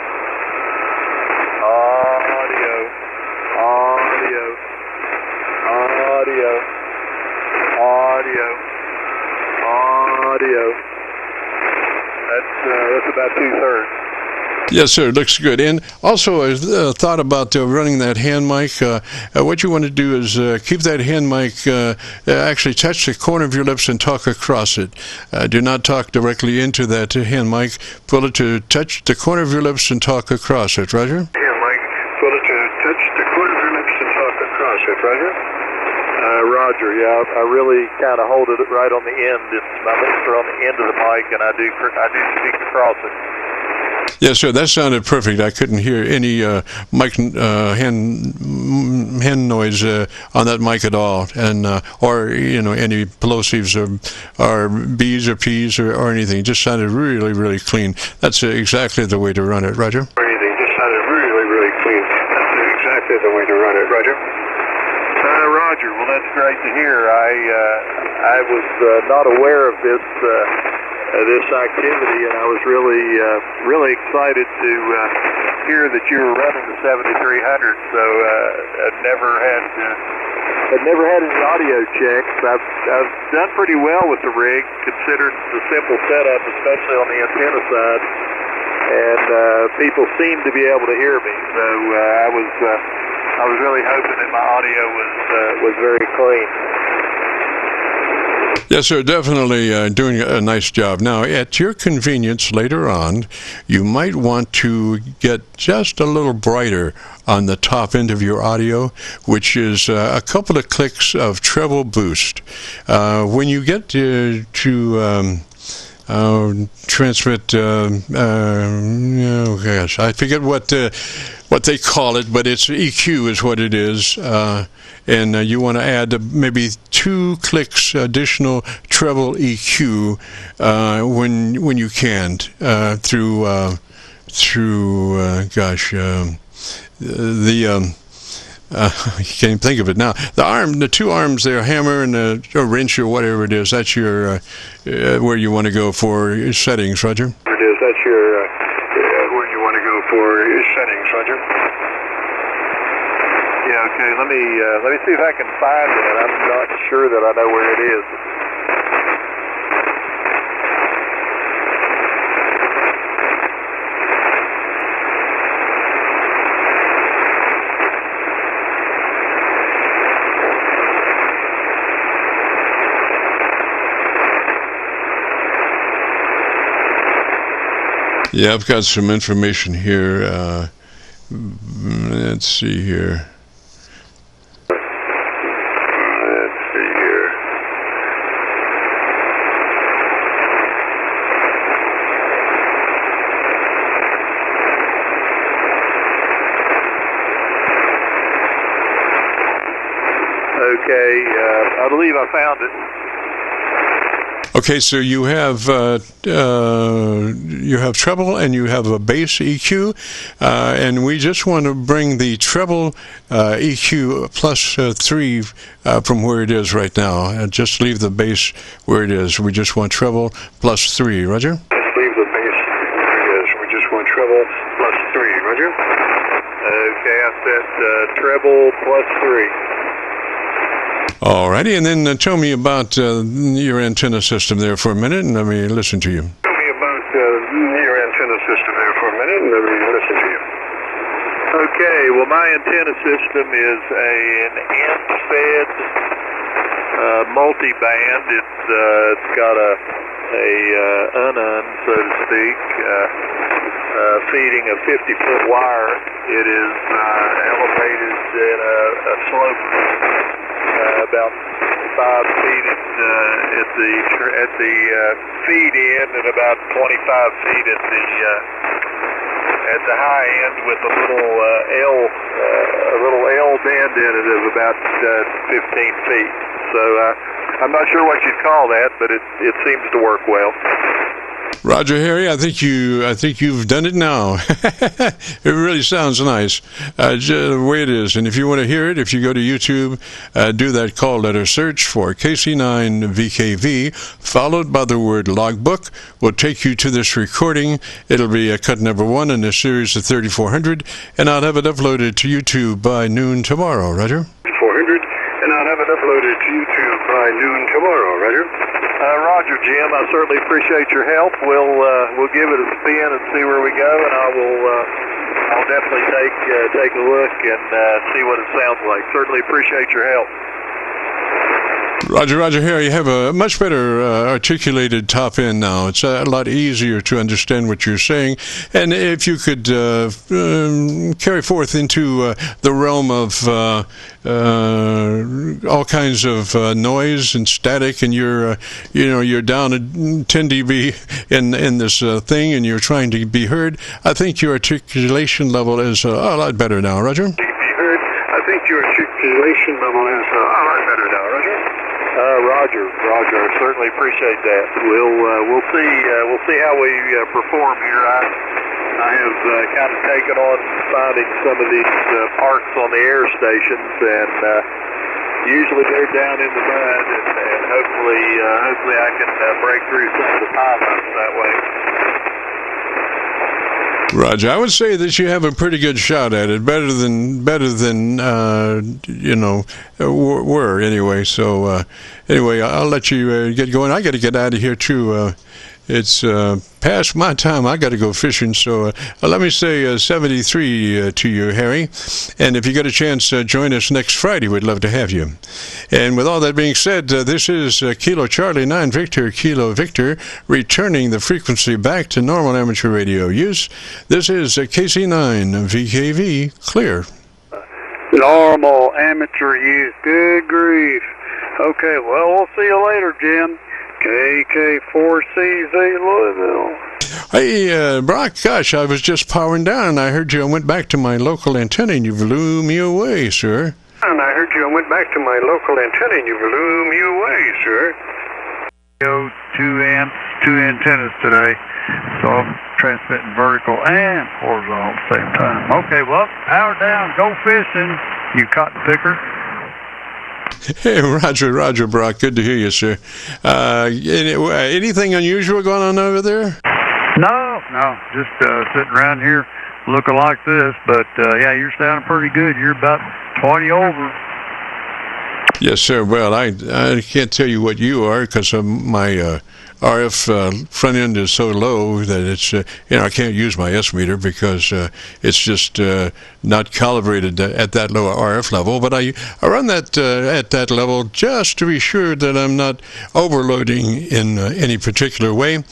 Yes, sir. It looks good. And also, I thought about running that hand mic. What you want to do is keep that hand mic, actually touch the corner of your lips and talk across it. Do not talk directly into that hand mic. Pull it to touch the corner of your lips and talk across it. Roger? Hand mic, pull it to touch the corner of your lips and talk across it. Roger? Roger, yeah, I really kind of hold it right on the end. My lips are on the end of the mic, and I do speak across it. Yes, sir. That sounded perfect. I couldn't hear any mic hand noise on that mic at all, and or any plosives or B's or P's or anything. It just sounded really, really clean. That's exactly the way to run it, Roger. Anything just sounded really, really clean. That's exactly the way to run it, Roger. Roger, well, that's great to hear. I was not aware of this activity, and I was really excited to hear that you were running the 7300. So I'd never had any audio checks. I've done pretty well with the rig, considered the simple setup, especially on the antenna side, and people seem to be able to hear me. So I was really hoping that my audio was very clean. Yes, sir, definitely doing a nice job. Now, at your convenience later on, you might want to get just a little brighter on the top end of your audio, which is a couple of clicks of treble boost. When you get to transmit, gosh, I forget what they call it, but it's EQ is what it is, and you want to add maybe 2 clicks additional treble EQ when you can through you can't think of it now. The 2 arms there, hammer and a wrench or whatever it is. That's your where you want to go for settings, Roger. It is. That's your where you want to go for settings, Roger. Yeah. Okay. Let me see if I can find it. I'm not sure that I know where it is. Yeah, I've got some information here. Let's see here. Okay, I believe I found it. Okay, so you have treble and you have a bass EQ, and we just want to bring the treble EQ plus 3 from where it is right now, and just leave the bass where it is. We just want treble plus 3, Roger? Just leave the bass where it is. We just want treble plus 3, Roger? Okay, I said treble plus 3. Alrighty, and then tell me about your antenna system there for a minute, and let me listen to you. Tell me about your antenna system there for a minute, and let me listen to you. Okay, well, my antenna system is an amp-fed multi-band. It's got a un, so to speak, feeding a 50-foot wire. It is elevated in a slope about 5 feet at the feed end, and about 25 feet at the high end, with a little L bend in it of about 15 feet. So I'm not sure what you'd call that, but it seems to work well. Roger, Harry, I think you've done it now. It really sounds nice, the way it is. And if you want to hear it, if you go to YouTube, do that call letter search for KC9VKV, followed by the word logbook, will take you to this recording. It'll be cut number 1 in a series of 3400, and I'll have it uploaded to YouTube by noon tomorrow, Roger? 400, and I'll have it uploaded to YouTube by noon tomorrow, Roger? Roger, Jim. I certainly appreciate your help. We'll give it a spin and see where we go, and I'll definitely take a look and see what it sounds like. Certainly appreciate your help. Roger, here you have a much better articulated top end now. It's a lot easier to understand what you're saying. And if you could carry forth into the realm of all kinds of noise and static, and you're down at 10 dB in this thing, and you're trying to be heard, I think your articulation level is a lot better now, Roger. I think your articulation level is a lot better now, Roger. Roger, I certainly appreciate that. We'll see how we perform here. I have kind of taken on finding some of these parks on the air stations, and usually they're down in the mud, and hopefully I can break through some of the pylons that way. Roger, I would say that you have a pretty good shot at it, better than were anyway. So anyway, I'll let you get going. I got to get out of here too. It's past my time. I got to go fishing. So let me say 73 to you, Harry. And if you get a chance, join us next Friday. We'd love to have you. And with all that being said, this is Kilo Charlie 9 Victor Kilo Victor, returning the frequency back to normal amateur radio use. This is KC9VKV clear. Normal amateur use. Good grief. Okay, well, we'll see you later, Jim. KK4CZ Louisville. Hey, Brock, gosh, I was just powering down, and I heard you. I went back to my local antenna, and you blew me away, sir. And I heard you. I went back to my local antenna, and you blew me away, sir. 2 amps, 2 antennas today. So I'm transmitting vertical and horizontal at the same time. Okay, well, power down, go fishing, you cotton picker. Hey, Roger, Brock. Good to hear you, sir. Anything unusual going on over there? No, just sitting around here looking like this. But, yeah, you're sounding pretty good. You're about 20 over. Yes, sir. Well, I can't tell you what you are because my RF front end is so low that it's I can't use my S meter because it's just not calibrated at that low RF level. But I run that at that level just to be sure that I'm not overloading in any particular way,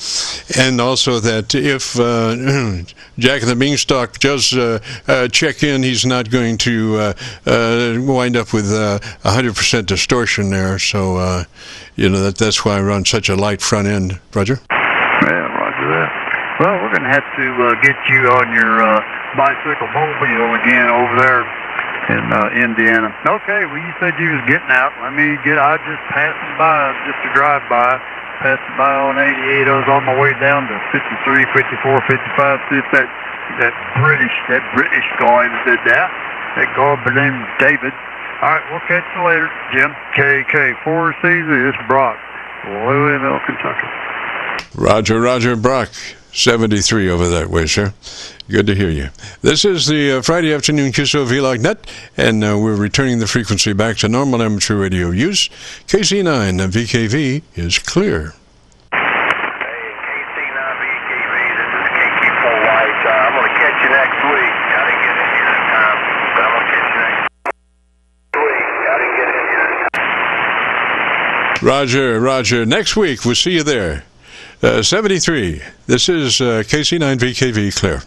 and also that if Jack of the Beanstalk does check in, he's not going to wind up with 100% distortion there. So that's why I run such a light front end. Roger? Yeah, roger that. Well, we're going to have to get you on your bicycle mobile again over there in Indiana. Okay, well, you said you was getting out. I just passing by, just to drive by, passing by on 88. I was on my way down to 53, 54, 55. See if that British guy that did that guy by the name of David. All right, we'll catch you later, Jim. KK4CZ, it's Brock, Louisville, Kentucky. Roger, Brock. 73 over that way, sir. Good to hear you. This is the Friday afternoon Qso-Vlog net, and we're returning the frequency back to normal amateur radio use. KC9VKV is clear. Hey, KC9VKV, this is KQ4 White. I'm going to catch you next week. I didn't get in here in time, but I'm going to catch you next week. I didn't get in here in time. Roger. Next week, we'll see you there. 73. This is KC9VKV clear.